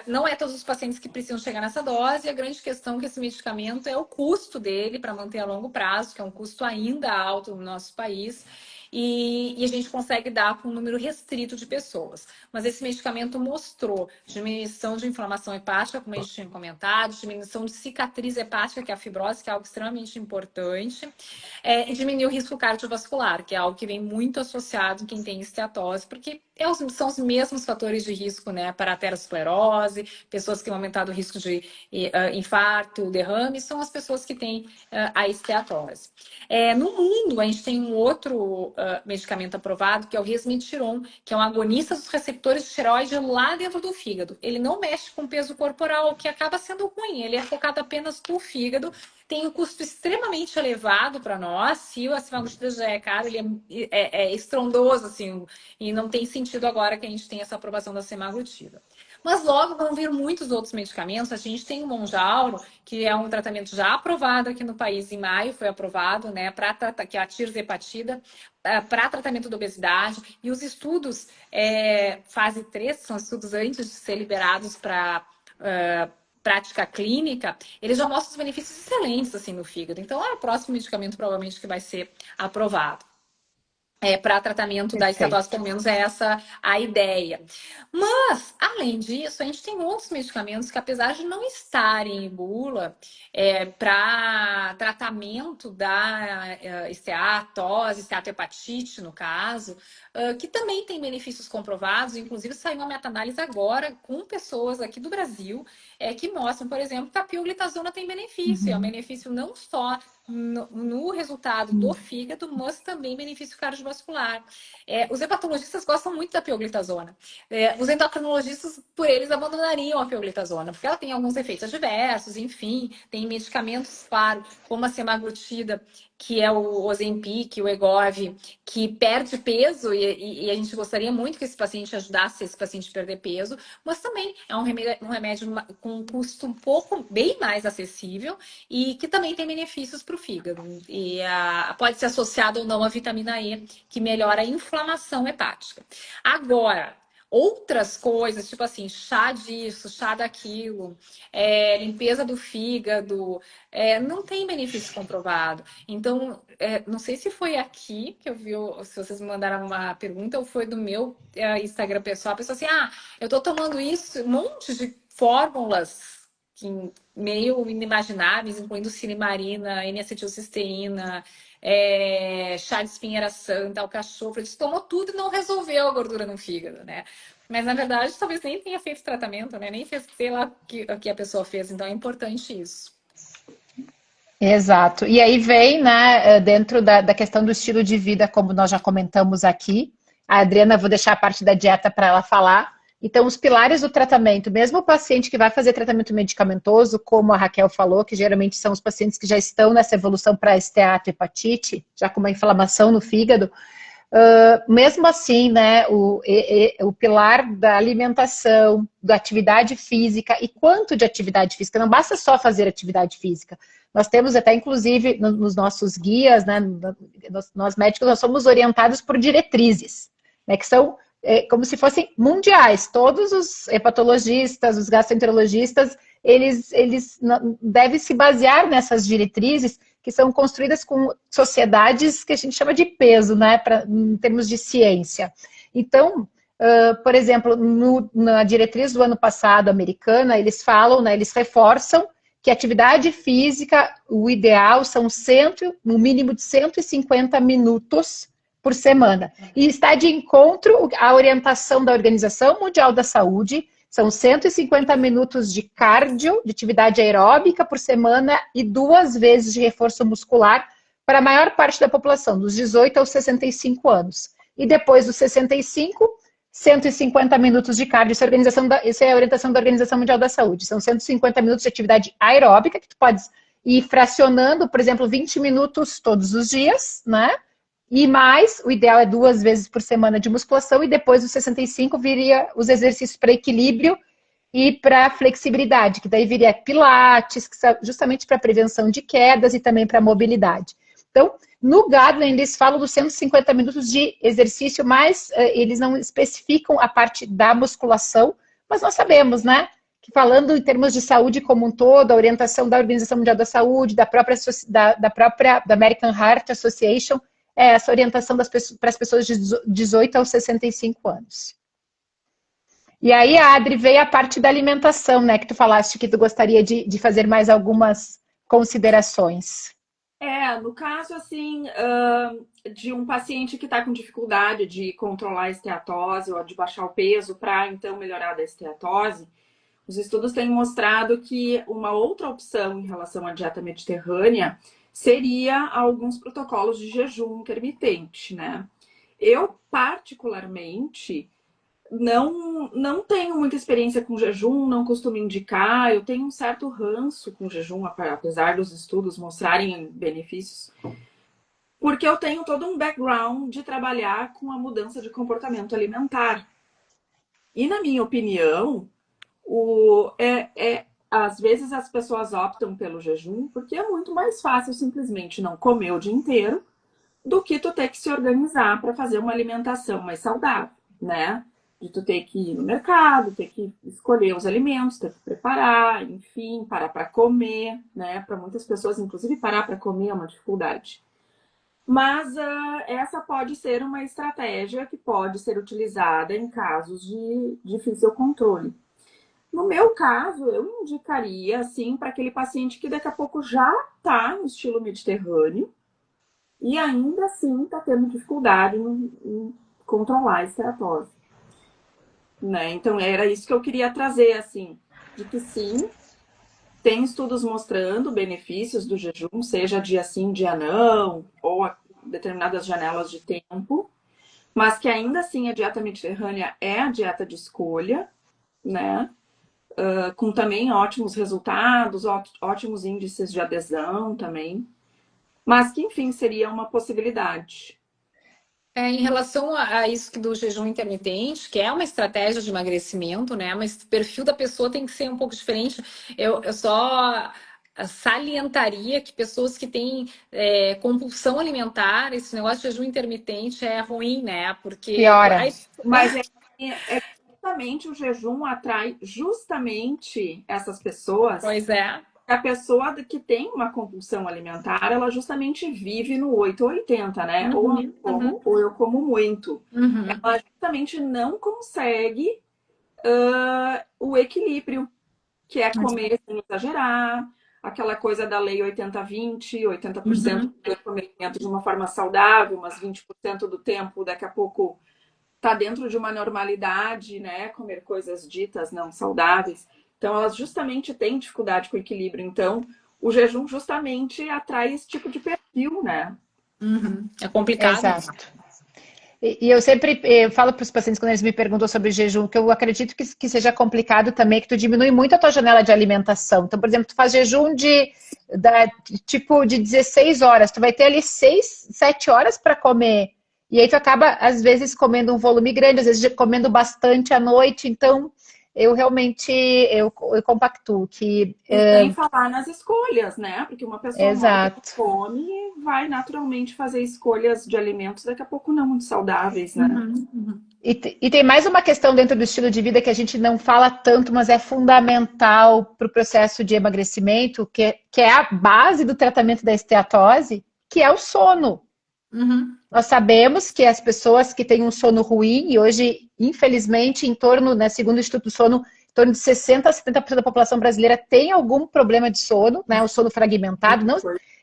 não é todos os pacientes que precisam chegar nessa dose. A grande questão é que esse medicamento é o custo dele para manter a longo prazo, que é um custo ainda alto no nosso país. E a gente consegue dar com um número restrito de pessoas. Mas esse medicamento mostrou diminuição de inflamação hepática, como a gente tinha comentado, diminuição de cicatriz hepática, que é a fibrose, que é algo extremamente importante, e diminuir o risco cardiovascular, que é algo que vem muito associado em quem tem esteatose, porque são os mesmos fatores de risco, né, para aterosclerose, pessoas que têm aumentado o risco de infarto, derrame, são as pessoas que têm a esteatose. No mundo, a gente tem um outro medicamento aprovado, que é o resmetirom, que é um agonista dos receptores de tireoide lá dentro do fígado. Ele não mexe com o peso corporal, o que acaba sendo ruim. Ele é focado apenas no fígado, tem um custo extremamente elevado para nós. Se a semaglutida já é caro, ele é estrondoso, assim, e não tem sentido agora que a gente tenha essa aprovação da semaglutida. Mas logo vão vir muitos outros medicamentos. A gente tem o Mounjaro, que é um tratamento já aprovado aqui no país em maio, foi aprovado, né, para tratar, que é a tirzepatida, para tratamento da obesidade. E os estudos fase 3, são estudos antes de ser liberados para prática clínica, eles já mostram os benefícios excelentes assim no fígado. Então, é o próximo medicamento provavelmente que vai ser aprovado. Para tratamento da esteatose, pelo menos é essa a ideia. Mas, além disso, a gente tem outros medicamentos que, apesar de não estarem em bula, para tratamento da esteatose, esteatohepatite, no caso, que também tem benefícios comprovados. Inclusive, saiu uma meta-análise agora com pessoas aqui do Brasil que mostram, por exemplo, que a pioglitazona tem benefício. É um benefício não só no resultado do fígado, mas também benefício cardiovascular. Os hepatologistas gostam muito da pioglitazona. Os endocrinologistas, por eles, abandonariam a pioglitazona, porque ela tem alguns efeitos adversos, enfim, tem medicamentos, claro, como a semaglutida, que é o Ozempic, o Wegovy, que perde peso, e a gente gostaria muito que esse paciente ajudasse esse paciente a perder peso, mas também é um remédio com um custo bem mais acessível e que também tem benefícios para o fígado. E pode ser associado ou não à vitamina E, que melhora a inflamação hepática. Agora, outras coisas, tipo assim, chá disso, chá daquilo, limpeza do fígado, não tem benefício comprovado. Então, não sei se foi aqui que eu vi, se vocês me mandaram uma pergunta, ou foi do meu Instagram pessoal, a pessoa assim, eu tô tomando isso, um monte de fórmulas que meio inimagináveis, incluindo silimarina, N-acetilcisteína, chá de espinheira santa, alcachofra, eles tomou tudo e não resolveu a gordura no fígado, né? Mas, na verdade, talvez nem tenha feito tratamento, né? Nem fez, sei lá, o que a pessoa fez. Então, é importante isso. Exato. E aí vem, né, dentro da questão do estilo de vida, como nós já comentamos aqui. A Adriana, vou deixar a parte da dieta para ela falar. Então, os pilares do tratamento, mesmo o paciente que vai fazer tratamento medicamentoso, como a Raquel falou, que geralmente são os pacientes que já estão nessa evolução para esteatohepatite, já com uma inflamação no fígado, mesmo assim, né, o pilar da alimentação, da atividade física, e quanto de atividade física, não basta só fazer atividade física. Nós temos até, inclusive, nos nossos guias, né, nós médicos, nós somos orientados por diretrizes, né, que são como se fossem mundiais. Todos os hepatologistas, os gastroenterologistas, eles devem se basear nessas diretrizes que são construídas com sociedades que a gente chama de peso, né, em termos de ciência. Então, por exemplo, na diretriz do ano passado americana, eles falam, né, eles reforçam que atividade física, o ideal são no mínimo de 150 minutos por semana. E está de encontro à orientação da Organização Mundial da Saúde, são 150 minutos de cardio, de atividade aeróbica por semana e 2 vezes de reforço muscular para a maior parte da população, dos 18 aos 65 anos. E depois dos 65, 150 minutos de cardio. Essa é a orientação da Organização Mundial da Saúde. São 150 minutos de atividade aeróbica, que tu pode ir fracionando, por exemplo, 20 minutos todos os dias, né? E mais, o ideal é 2 vezes por semana de musculação, e depois dos 65 viria os exercícios para equilíbrio e para flexibilidade, que daí viria pilates, que são justamente para prevenção de quedas e também para mobilidade. Então, no Guideline, eles falam dos 150 minutos de exercício, mas eles não especificam a parte da musculação, mas nós sabemos, né, que falando em termos de saúde como um todo, a orientação da Organização Mundial da Saúde, da American Heart Association, essa orientação para as pessoas de 18 aos 65 anos. E aí, Adri, veio a parte da alimentação, né? Que tu falaste que tu gostaria de fazer mais algumas considerações. No caso, assim, de um paciente que está com dificuldade de controlar a esteatose ou de baixar o peso para, então, melhorar da esteatose, os estudos têm mostrado que uma outra opção em relação à dieta mediterrânea seria alguns protocolos de jejum intermitente, né? Eu, particularmente, não tenho muita experiência com jejum, não costumo indicar. Eu tenho um certo ranço com jejum, apesar dos estudos mostrarem benefícios, porque eu tenho todo um background de trabalhar com a mudança de comportamento alimentar. E, na minha opinião, às vezes as pessoas optam pelo jejum porque é muito mais fácil simplesmente não comer o dia inteiro do que tu ter que se organizar para fazer uma alimentação mais saudável, né? De tu ter que ir no mercado, ter que escolher os alimentos, ter que preparar, enfim, parar para comer, né? Para muitas pessoas, inclusive, parar para comer é uma dificuldade. Mas essa pode ser uma estratégia que pode ser utilizada em casos de difícil controle. No meu caso, eu indicaria, assim, para aquele paciente que daqui a pouco já está no estilo mediterrâneo e ainda assim está tendo dificuldade em controlar a esteatose. Né? Então, era isso que eu queria trazer, assim, de que sim, tem estudos mostrando benefícios do jejum, seja dia sim, dia não, ou a determinadas janelas de tempo, mas que ainda assim a dieta mediterrânea é a dieta de escolha, né? Com também ótimos resultados, ótimos índices de adesão também, mas que, enfim, seria uma possibilidade. Em relação a isso do jejum intermitente, que é uma estratégia de emagrecimento, né? Mas o perfil da pessoa tem que ser um pouco diferente. Eu só salientaria que pessoas que têm compulsão alimentar, esse negócio de jejum intermitente é ruim, né? Porque Piora. Mas justamente o jejum atrai justamente essas pessoas. Pois é. A pessoa que tem uma compulsão alimentar, ela justamente vive no 8 ou 80, né? Ou eu como, ou eu como muito. Uhum. Ela justamente não consegue o equilíbrio, que é comer sem exagerar, aquela coisa da lei 80-20, 80% do comer de uma forma saudável, mas 20% do tempo, daqui a pouco, tá dentro de uma normalidade, né? Comer coisas ditas não saudáveis. Então, elas justamente têm dificuldade com o equilíbrio. Então, o jejum justamente atrai esse tipo de perfil, né? É complicado. Exato. E eu sempre falo para os pacientes quando eles me perguntam sobre jejum, que eu acredito que seja complicado também, que tu diminui muito a tua janela de alimentação. Então, por exemplo, tu faz jejum tipo de 16 horas, tu vai ter ali 6, 7 horas para comer. E aí tu acaba, às vezes, comendo um volume grande, às vezes comendo bastante à noite. Então, eu realmente eu compactuo que... E sem falar nas escolhas, né? Porque uma pessoa morta de Exato. fome vai naturalmente fazer escolhas de alimentos daqui a pouco não muito saudáveis, né? E tem mais uma questão dentro do estilo de vida que a gente não fala tanto, mas é fundamental para o processo de emagrecimento, que é a base do tratamento da esteatose, que é o sono. Nós sabemos que as pessoas que têm um sono ruim, e hoje, infelizmente, em torno, né, segundo o Instituto do Sono, em torno de 60% a 70% da população brasileira tem algum problema de sono, né, o sono fragmentado. Não,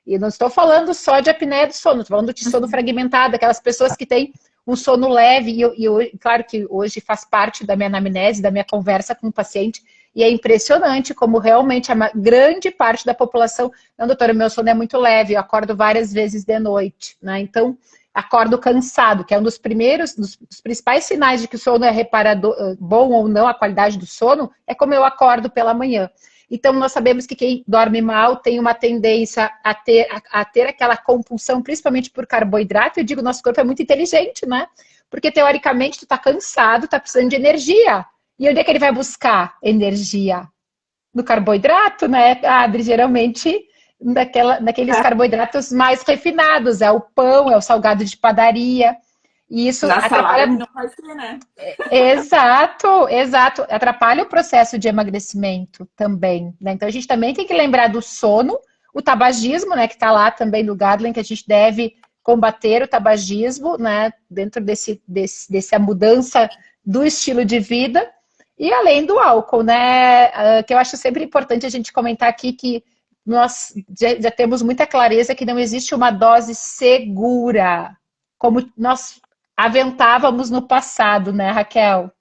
e não estou falando só de apneia do sono, estou falando de sono fragmentado, aquelas pessoas que têm um sono leve, claro que hoje faz parte da minha anamnese, da minha conversa com o paciente, e é impressionante como realmente a grande parte da população, não, doutora, meu sono é muito leve, eu acordo várias vezes de noite, né? Então, acordo cansado, que é um dos principais sinais de que o sono é reparador, bom ou não, a qualidade do sono, é como eu acordo pela manhã. Então, nós sabemos que quem dorme mal tem uma tendência a ter aquela compulsão, principalmente por carboidrato. Eu digo, nosso corpo é muito inteligente, né? Porque, teoricamente, tu tá cansado, tá precisando de energia. E onde é que ele vai buscar energia? No carboidrato, né, Adri? Geralmente naqueles carboidratos mais refinados. É o pão, é o salgado de padaria. E isso Na atrapalha. salada não vai ser, né? Exato, exato. Atrapalha o processo de emagrecimento também, né? Então a gente também tem que lembrar do sono, o tabagismo, né? Que está lá também no guideline, que a gente deve combater o tabagismo, né? Dentro dessa mudança do estilo de vida. E além do álcool, né? Que eu acho sempre importante a gente comentar aqui que nós já temos muita clareza que não existe uma dose segura, como nós aventávamos no passado, né, Raquel?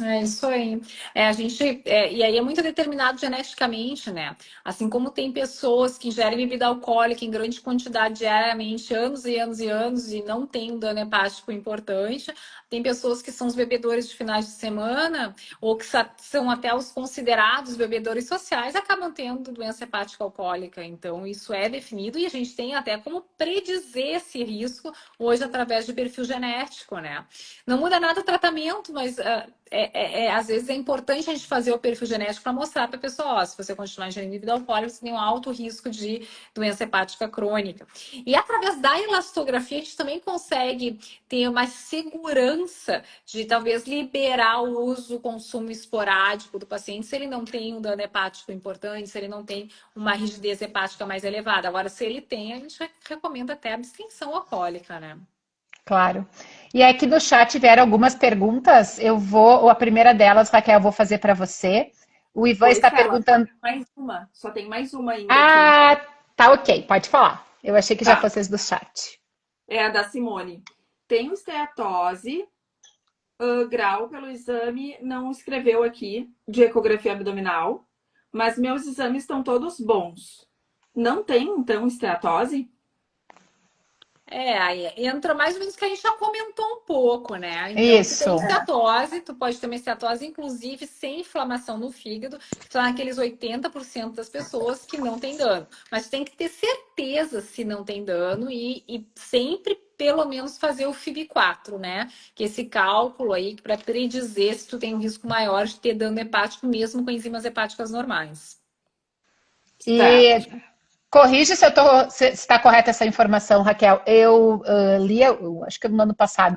É isso aí. A gente, e aí é muito determinado geneticamente, né? Assim como tem pessoas que ingerem bebida alcoólica em grande quantidade diariamente, anos e anos e anos, e não tem um dano hepático importante. Tem pessoas que são os bebedores de finais de semana, ou que são até os considerados bebedores sociais, acabam tendo doença hepática alcoólica. Então, isso é definido e a gente tem até como predizer esse risco hoje através de perfil genético, né? Não muda nada o tratamento, mas às vezes é importante a gente fazer o perfil genético para mostrar para a pessoa, ó, se você continuar ingerindo bebida alcoólica, você tem um alto risco de doença hepática crônica. E através da elastografia, a gente também consegue ter uma segurança de talvez liberar o uso, o consumo esporádico do paciente, se ele não tem um dano hepático importante, se ele não tem uma rigidez hepática mais elevada. Agora, se ele tem, a gente recomenda até abstenção alcoólica, né? Claro. E aqui no chat vieram algumas perguntas. A primeira delas, Raquel, eu vou fazer para você. O Ivan Oi, está Estela, perguntando. só tem mais uma ainda aqui. Ah, tá ok, pode falar. Eu achei que já Tá, fosse as do chat. é a da Simone. Tenho esteatose, grau pelo exame, não escreveu aqui, de ecografia abdominal, mas meus exames estão todos bons. Não tem, então, esteatose? Aí entra mais ou menos o que a gente já comentou um pouco, né? Então, tu tem Isso. esteatose, tu pode ter uma esteatose, inclusive, sem inflamação no fígado, que são aqueles 80% das pessoas que não tem dano. Mas tu tem que ter certeza se não tem dano e sempre, pelo menos, fazer o FIB4, né? Que é esse cálculo aí para predizer se tu tem um risco maior de ter dano hepático, mesmo com enzimas hepáticas normais. Certo. E corrige se está correta essa informação, Raquel. Eu li, acho que no ano passado,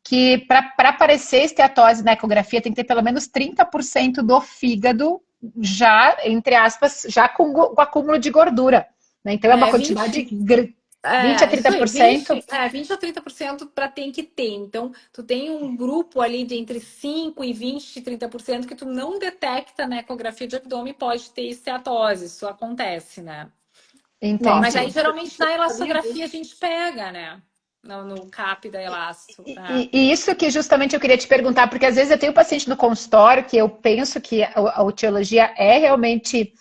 que para aparecer esteatose na ecografia tem que ter pelo menos 30% do fígado já, entre aspas, já com o acúmulo de gordura. Né? Então é uma quantidade 20 a Isso aí, 30%. 20 a 30% para tem que ter. Então, tu tem um grupo ali de entre 5 e 20, 30% que tu não detecta na ecografia de abdômen pode ter esteatose. Isso acontece, né? Mas Nossa, aí, Entendi. geralmente, na sabia disso. elastografia a gente pega, né? No CAP da elasto. E isso que justamente eu queria te perguntar, porque às vezes eu tenho paciente no consultório que eu penso que a etiologia é realmente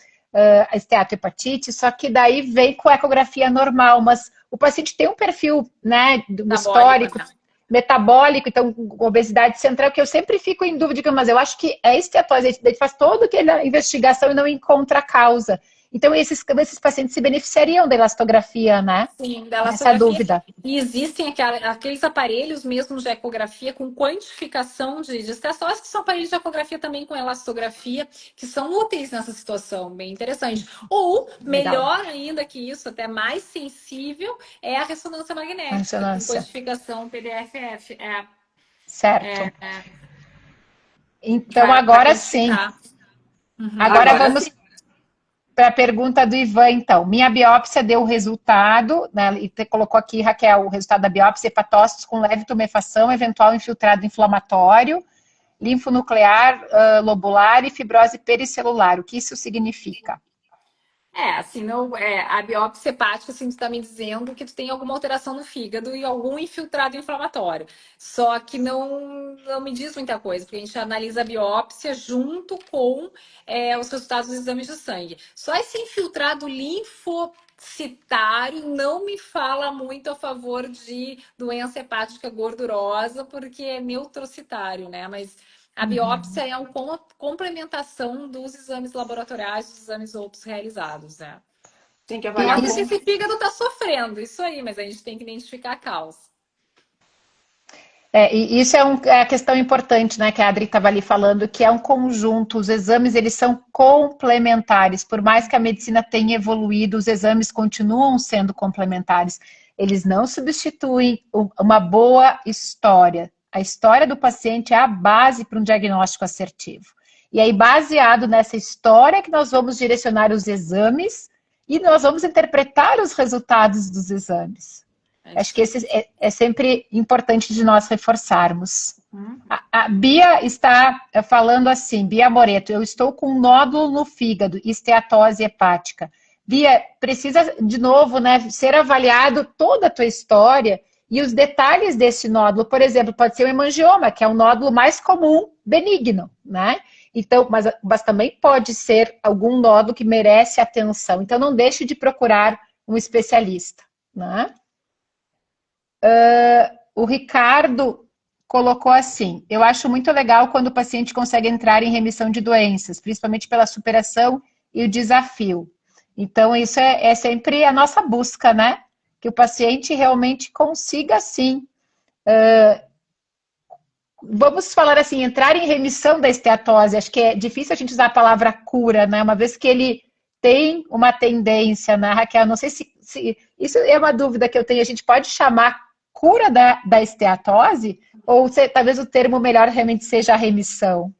a esteatohepatite, só que daí vem com a ecografia normal, mas o paciente tem um perfil, né, do Metabólico, histórico, né? metabólico, então obesidade central, que eu sempre fico em dúvida, mas eu acho que é esteatose, a gente faz toda aquela investigação e não encontra a causa. Então esses pacientes se beneficiariam da elastografia, né? Sim, da Nessa elastografia. dúvida. E existem aqueles aparelhos mesmo de ecografia com quantificação de esteatose, que são aparelhos de ecografia também com elastografia, que são úteis nessa situação, bem interessante. Ou, Legal. melhor ainda que isso, até mais sensível, é a ressonância A magnética, com ressonância. quantificação PDFF. Certo. Então, Para agora sim. quantificar. Uhum. Agora Agora vamos sim. para a pergunta do Ivan, então. Minha biópsia deu o resultado, né? E colocou aqui, Raquel, o resultado da biópsia: hepatócitos com leve tumefação, eventual infiltrado inflamatório, linfonuclear, lobular e fibrose pericelular. O que isso significa? Assim, não, a biópsia hepática, assim, tu tá me dizendo que tu tem alguma alteração no fígado e algum infiltrado inflamatório. Só que não me diz muita coisa, porque a gente analisa a biópsia junto com os resultados dos exames de sangue. Só esse infiltrado linfocitário não me fala muito a favor de doença hepática gordurosa, porque é neutrocitário, né? Mas a biópsia é uma complementação dos exames laboratoriais, dos exames outros realizados, né? Tem que avaliar Mostra se como. esse fígado está sofrendo, isso aí, mas a gente tem que identificar a causa. E isso é a questão importante, né, que a Adri estava ali falando, que é um conjunto, os exames eles são complementares, por mais que a medicina tenha evoluído, os exames continuam sendo complementares, eles não substituem uma boa história. A história do paciente é a base para um diagnóstico assertivo. E aí, baseado nessa história, que nós vamos direcionar os exames e nós vamos interpretar os resultados dos exames. Acho que esse é sempre importante de nós reforçarmos. A Bia está falando assim, Bia Moreto, eu estou com um nódulo no fígado, esteatose hepática. Bia, precisa, de novo, né, ser avaliado toda a tua história E os detalhes desse nódulo, por exemplo, pode ser o hemangioma, que é o nódulo mais comum benigno, né? Então, mas também pode ser algum nódulo que merece atenção. Então, não deixe de procurar um especialista, né? O Ricardo colocou assim: eu acho muito legal quando o paciente consegue entrar em remissão de doenças, principalmente pela superação e o desafio. Então, isso é sempre a nossa busca, né? Que o paciente realmente consiga, sim. Vamos falar assim, entrar em remissão da esteatose. Acho que é difícil a gente usar a palavra cura, né? Uma vez que ele tem uma tendência, né, Raquel? Não sei se isso é uma dúvida que eu tenho. A gente pode chamar cura da esteatose? Ou talvez o termo melhor realmente seja a remissão?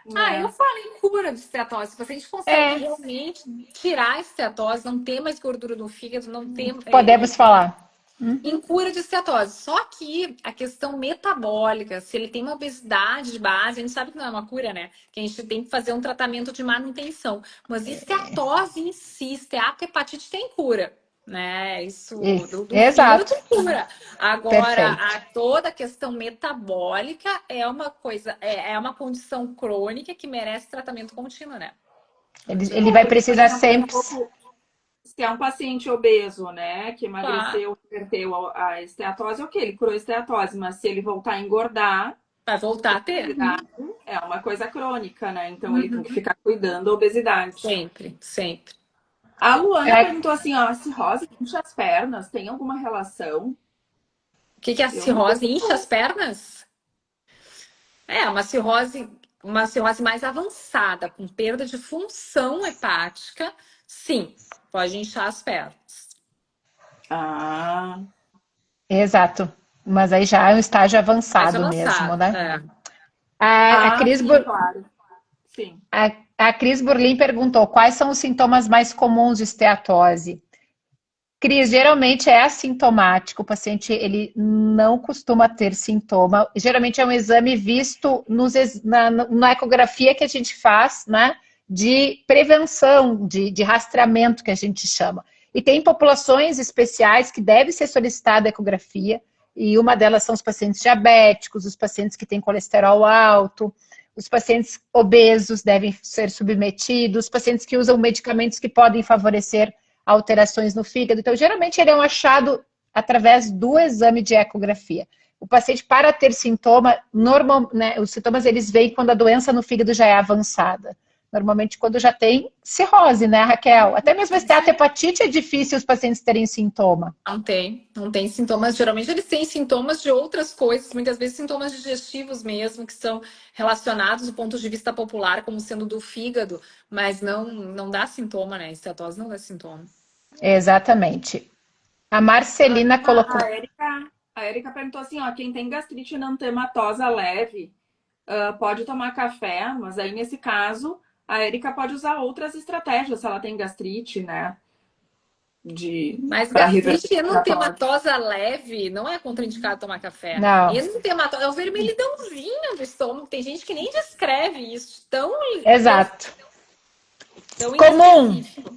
Eu É. falo em cura de esteatose. Se a gente consegue É, realmente tirar a esteatose, não ter mais gordura no fígado, não ter podemos falar. em cura de esteatose. Só que a questão metabólica, se ele tem uma obesidade de base, a gente sabe que não é uma cura, né? Que a gente tem que fazer um tratamento de manutenção. Mas esteatose em si, esteatohepatite tem cura, né? Isso do fígado Exato, tem cura. Agora, perfeito. toda a questão metabólica é uma coisa, é uma condição crônica que merece tratamento contínuo, né? Não Ele adianta. vai Porque, por precisar exemplo, se sempre. se é um paciente obeso, né, que Claro, emagreceu, perdeu a esteatose, ok, ele curou a esteatose, mas se ele voltar a engordar, vai voltar a ter. obesidade é uma coisa crônica, né? Então ele tem que Uhum. ficar cuidando da obesidade. Sempre, sempre. A Luana É, perguntou assim, ó, a cirrose incha as pernas, tem alguma relação? O que que é a Eu nunca cirrose? Incha as pernas? É, uma cirrose mais avançada, com perda de função hepática, sim, pode inchar as pernas. Ah, exato. Mas aí já é um estágio Mais avançado mesmo, avançada, né? é. A Cris, sim, claro. Sim. a Cris Burlin perguntou quais são os sintomas mais comuns de esteatose. Cris, geralmente é assintomático, o paciente ele não costuma ter sintoma. Geralmente é um exame visto na ecografia que a gente faz, né? De prevenção, de rastreamento que a gente chama. E tem populações especiais que deve ser solicitada a ecografia, e uma delas são os pacientes diabéticos, os pacientes que têm colesterol alto, os pacientes obesos devem ser submetidos, os pacientes que usam medicamentos que podem favorecer alterações no fígado. Então, geralmente, ele é um achado através do exame de ecografia. O paciente, para ter sintoma, né, os sintomas eles vêm quando a doença no fígado já é avançada. Normalmente, quando já tem cirrose, né, Raquel? Até mesmo a esteatohepatite é difícil os pacientes terem sintoma. Não tem sintomas. Geralmente eles têm sintomas de outras coisas, muitas vezes sintomas digestivos mesmo, que são relacionados do ponto de vista popular como sendo do fígado, mas não dá sintoma, né? Esteatose não dá sintoma. Exatamente. A Marcelina A colocou. Érica perguntou assim, ó, quem tem gastrite nantematosa leve, pode tomar café, mas aí nesse caso a Érica pode usar outras estratégias se ela tem gastrite, né? De Mas para reverter gastrite a tos. enutematosa leve não é contraindicado tomar café. Não, Enutematosa é o vermelhidãozinho do estômago. Tem gente que nem descreve isso, exato. tão Comum. inespecífico.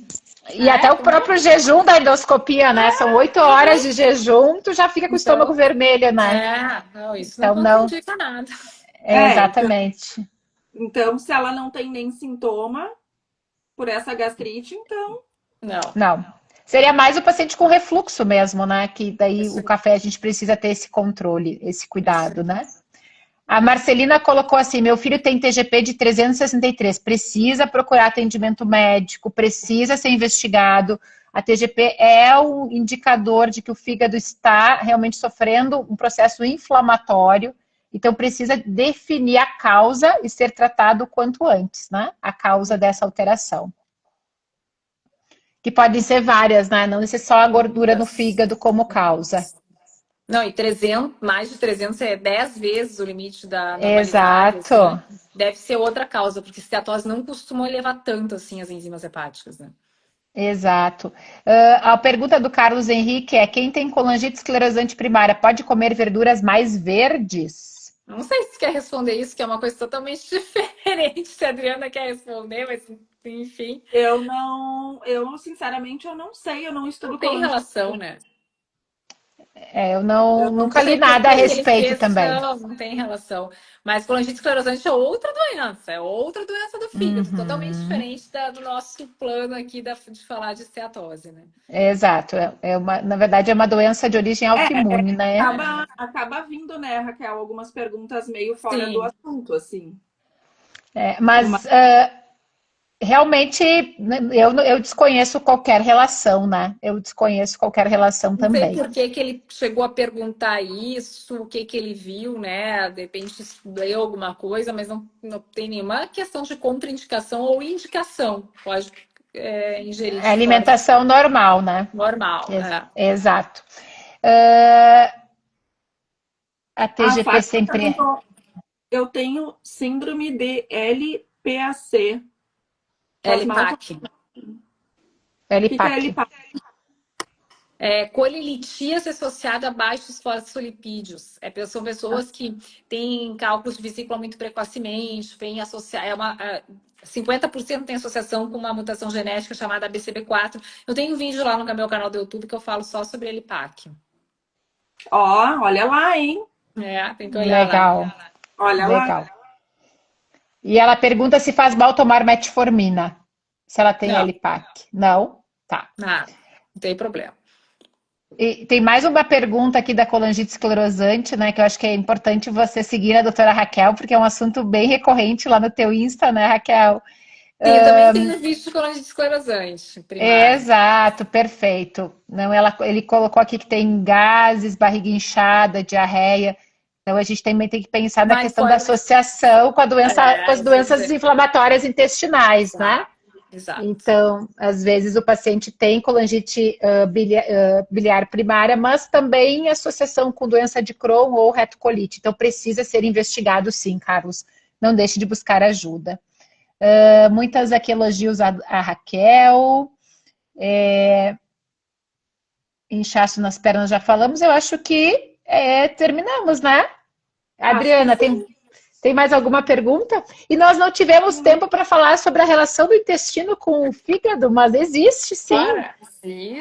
E até É, o próprio jejum da endoscopia, né? São 8 horas de jejum, tu já fica com o estômago então, vermelho, né? não, isso não Então, não. contraindica nada. Então, Exatamente. se ela não tem nem sintoma por essa gastrite, então Não. Não. Seria mais o paciente com refluxo mesmo, né? Que daí Isso o aí. café a gente precisa ter esse controle, esse Isso aí. cuidado, né? A Marcelina colocou assim: meu filho tem TGP de 363, precisa procurar atendimento médico, precisa ser investigado. A TGP é um indicador de que o fígado está realmente sofrendo um processo inflamatório, então precisa definir a causa e ser tratado o quanto antes, né? A causa dessa alteração. Que podem ser várias, né? Não necessariamente só a gordura no Muitas. fígado como causa. Não, e 300, mais de 300 é 10 vezes o limite da normalidade, assim. Exato. Deve ser outra causa, porque esteatose não costuma elevar tanto assim as enzimas hepáticas, né? Exato. A pergunta do Carlos Henrique é: quem tem colangite esclerosante primária pode comer verduras mais verdes? Não sei se quer responder isso, que é uma coisa totalmente diferente. Se a Adriana quer responder, mas enfim, eu sinceramente eu não sei, eu não não estudo tem colangite. relação, né? Eu Eu não nunca Não sei. li sei por nada a que que ele respeito fez, também. não tem relação. Mas colangite esclerosante é outra doença do fígado, totalmente Uhum. diferente do nosso plano aqui de falar de esteatose, né? Exato. Na verdade, é uma doença de origem autoimune, né? Acaba vindo, né, Raquel, algumas perguntas meio fora do Sim. assunto, assim. Mas, Mas realmente eu desconheço qualquer relação, né? Eu desconheço qualquer relação Não sei também. por que que ele chegou a perguntar isso, o que que ele viu, né? De repente leu alguma coisa, mas não tem nenhuma questão de contraindicação ou indicação. Pode ingerir É de forma alimentação normal, né? normal. É. Exato. Ah, a a TGP Fátima sempre é perguntou, eu tenho síndrome de LPAC. Faz mal? O LPAC. que que é LPAC. LPAC? Colilitíase associada a baixos fosfolipídios. São pessoas que têm cálculos de vesícula muito precocemente, vem associar, 50% tem associação com uma mutação genética chamada BCB4. Eu tenho um vídeo lá no meu canal do YouTube que eu falo só sobre LPAC. Ó, olha lá, hein? Tem que olhar lá. Legal, Olha lá. legal. E ela pergunta se faz mal tomar metformina, se ela tem Não, LPAC. Não? Tá. nada, não tem problema. E tem mais uma pergunta aqui da colangite esclerosante, né? Que eu acho que é importante você seguir a doutora Raquel, porque é um assunto bem recorrente lá no teu Insta, né, Raquel? Sim, eu também tenho vídeo de colangite esclerosante primária. Exato, perfeito. Não, ele colocou aqui que tem gases, barriga inchada, diarreia. Então a gente também tem que pensar na Mas questão da pode. associação com com as Eu ia doenças dizer. inflamatórias intestinais, né? Exato, exato. Então, às vezes o paciente tem colangite biliar primária, mas também associação com doença de Crohn ou retocolite. Então, precisa ser investigado sim, Carlos. Não deixe de buscar ajuda. Muitas aqui elogios a Raquel. Inchaço nas pernas já falamos. Eu acho que terminamos, né? Acho que Adriana, sim. tem mais alguma pergunta? E nós não tivemos tempo para falar sobre a relação do intestino com o fígado, mas existe sim Ora,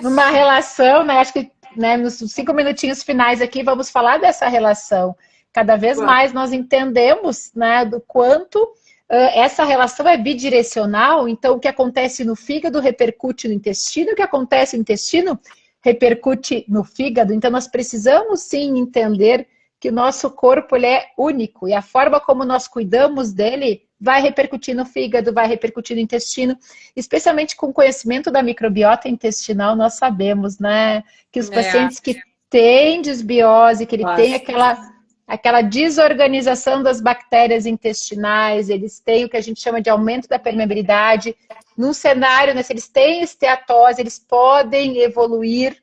uma existe. relação, né? Acho que né, nos 5 minutinhos finais aqui vamos falar dessa relação. Cada vez mais nós entendemos, né, do quanto essa relação é bidirecional, então o que acontece no fígado repercute no intestino, o que acontece no intestino repercute no fígado, então nós precisamos sim entender que o nosso corpo ele é único e a forma como nós cuidamos dele vai repercutir no fígado, vai repercutir no intestino, especialmente com o conhecimento da microbiota intestinal, nós sabemos, né, que os É, pacientes que têm desbiose, que ele tem mas, aquela desorganização das bactérias intestinais, eles têm o que a gente chama de aumento da permeabilidade. Num cenário, né, se eles têm esteatose, eles podem evoluir,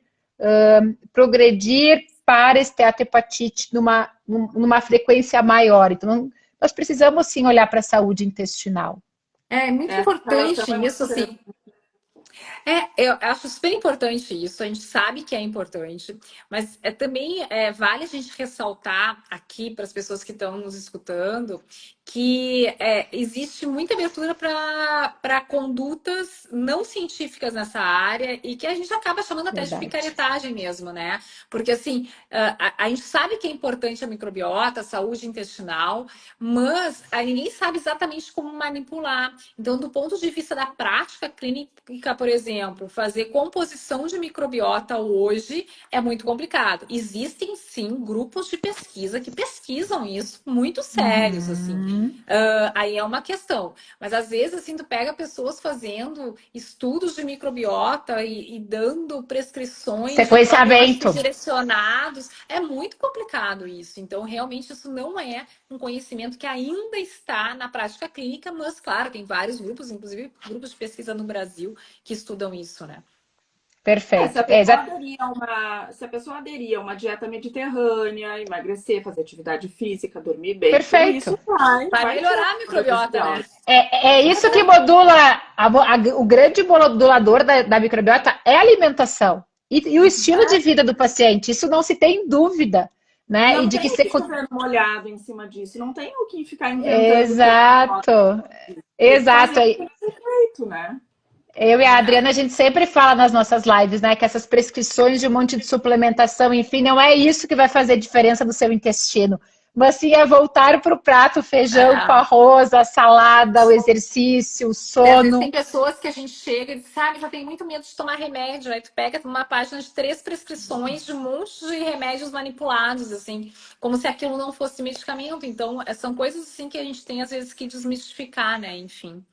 progredir para esteatohepatite numa frequência maior. Então, nós precisamos sim olhar para a saúde intestinal. é muito Essa relação importante é muito isso, assim. interessante. Eu acho super importante isso, a gente sabe que é importante, mas também vale a gente ressaltar aqui para as pessoas que estão nos escutando que existe muita abertura para condutas não científicas nessa área e que a gente acaba chamando até de Verdade. picaretagem mesmo, né? Porque assim, a gente sabe que é importante a microbiota, a saúde intestinal, mas ninguém sabe exatamente como manipular. Então, do ponto de vista da prática clínica, por exemplo, fazer composição de microbiota hoje é muito complicado. Existem sim grupos de pesquisa que pesquisam isso muito sérios, assim. Uhum. Aí é uma questão. Mas às vezes, assim, tu pega pessoas fazendo estudos de microbiota e dando prescrições de probióticos Sequenciamento. direcionados. É muito complicado isso. Então, realmente, isso não é um conhecimento que ainda está na prática clínica, mas, claro, tem vários grupos, inclusive grupos de pesquisa no Brasil, que estudam isso, né? Perfeito. Se a pessoa aderir a uma dieta mediterrânea, emagrecer, fazer atividade física, dormir bem, tudo Perfeito. isso Vai vai tirar melhorar a a microbiota, né? desbiose. É isso que modula o grande modulador da microbiota é a alimentação e o estilo de vida do paciente. Isso não se tem dúvida, né? E Não de que tem o você que chover molhado em cima disso, não tem o que ficar inventando coisa nova. exato, Tem que fazer exato. o que tem que ser feito, né? Eu e a Adriana, a gente sempre fala nas nossas lives, né, que essas prescrições de um monte de suplementação, enfim, não é isso que vai fazer diferença no seu intestino, mas sim é voltar para o prato, o feijão com É. arroz, a salada, o exercício, o E às vezes tem sono. pessoas que a gente chega e diz, sabe, já tenho muito medo de tomar remédio. Aí tu pega uma página de 3 prescrições de um monte de remédios manipulados, assim, como se aquilo não fosse medicamento. Então, são coisas assim que a gente tem às vezes que desmistificar, né? Enfim.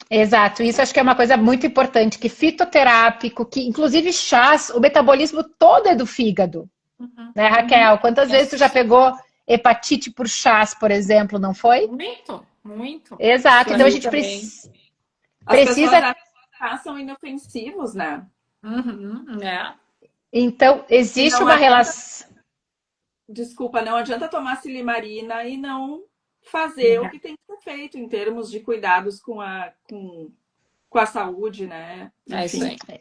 Exato, isso acho que é uma coisa muito importante, que fitoterápico, que inclusive chás, o metabolismo todo é do fígado, Uhum. né, Raquel? Quantas vezes tu já Yes. pegou hepatite por chás, por exemplo, não foi? Muito, muito. Exato, Isso então a aí gente também. As pessoas precisa, acham que os são inofensivos, né? Uhum, é. então, E existe não uma adianta, relação. desculpa, não adianta tomar silimarina e não fazer o que tem que ser feito em termos de cuidados com a saúde, né? É isso Enfim. aí.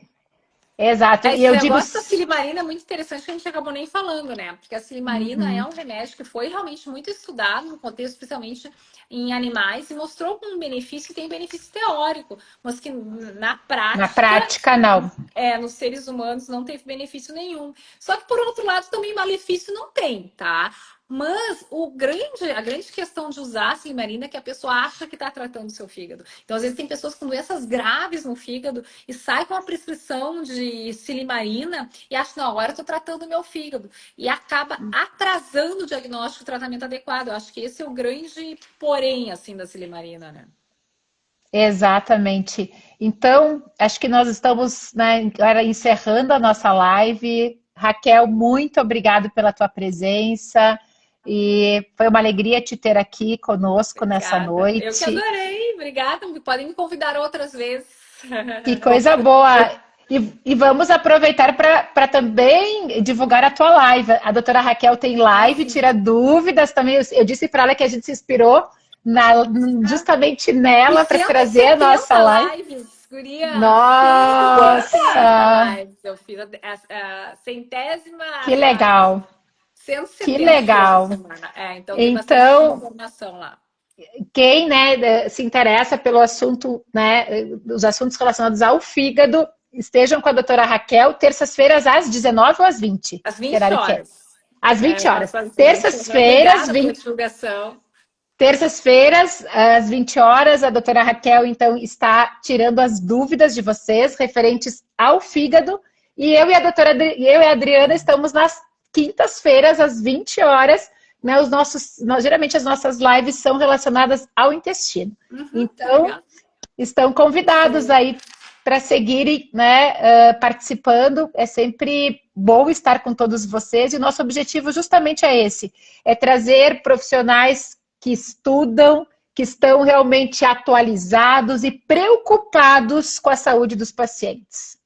Exato, É, e esse eu digo, negócio da silimarina é muito interessante que a gente acabou nem falando, né? Porque a silimarina é uhum, um remédio que foi realmente muito estudado no contexto, especialmente em animais, e mostrou um benefício, tem benefício teórico, mas que na na prática, prática, não. nos seres humanos não teve benefício nenhum. Só que, por outro lado, também malefício não tem, tá? Mas a grande questão de usar a silimarina é que a pessoa acha que está tratando o seu fígado. Então, às vezes, tem pessoas com doenças graves no fígado e sai com a prescrição de silimarina e acha, não, agora eu estou tratando o meu fígado. E acaba atrasando o diagnóstico e o tratamento adequado. Eu acho que esse é o grande porém, assim, da silimarina, né? Exatamente. Então, acho que nós estamos, né, agora encerrando a nossa live. Raquel, muito obrigado pela tua presença e foi uma alegria te ter aqui conosco nessa Obrigada. Eu que noite. adorei. Obrigada. Podem me convidar outras vezes. Que coisa boa! E vamos aproveitar para também divulgar a tua live. A doutora Raquel tem Ah, live, sim. tira dúvidas também. Eu disse para ela que a gente se inspirou justamente nela para trazer a nossa 270 live. lives, guria. 170 Nossa, lives. Eu fiz a centésima, que a legal, que 170 foi essa legal. semana. Então tem bastante Então, informação lá. quem, né, se interessa pelo assunto, né, os assuntos relacionados ao fígado, estejam com a doutora Raquel, terças-feiras às 19 ou às 20? Às Que 20 horário que é? horas. Às 20 Eu horas. faço às 20. Terças-feiras, Obrigada pela divulgação. terças-feiras, às 20 horas, a doutora Raquel, então, está tirando as dúvidas de vocês referentes ao fígado. E eu e a eu e a Adriana estamos nas quintas-feiras, às 20 horas. Né, geralmente as nossas lives são relacionadas ao intestino. Uhum, Então, legal. estão convidados Sim. aí para seguirem, né, participando. É sempre bom estar com todos vocês e nosso objetivo justamente é esse, é trazer profissionais que estudam, que estão realmente atualizados e preocupados com a saúde dos pacientes.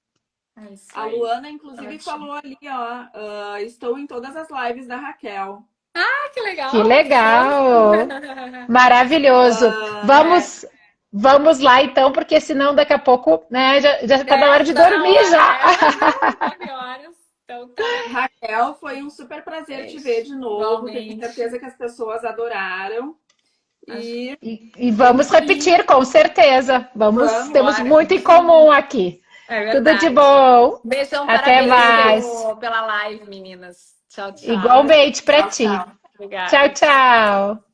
É isso A aí. Luana, inclusive, Ótimo. falou ali, ó, estou em todas as lives da Raquel. Ah, que Que legal, que fofo. legal! Maravilhoso! É. Vamos lá então, porque senão daqui a pouco, né, já está na hora de Tá na dormir hora, já. 9 horas. Então tá. Raquel, foi um super prazer te ver Beijo. de novo. Tenho Igualmente. certeza que as pessoas adoraram. E E vamos vamos aí. repetir, com certeza. Vamos. Temos Bora. muito em comum aqui. É Tudo de verdade. bom. Beijão, Até parabéns mais. pela live, meninas. Tchau, tchau. Igualmente para Tchau, ti. tchau. Tchau, Obrigada. tchau.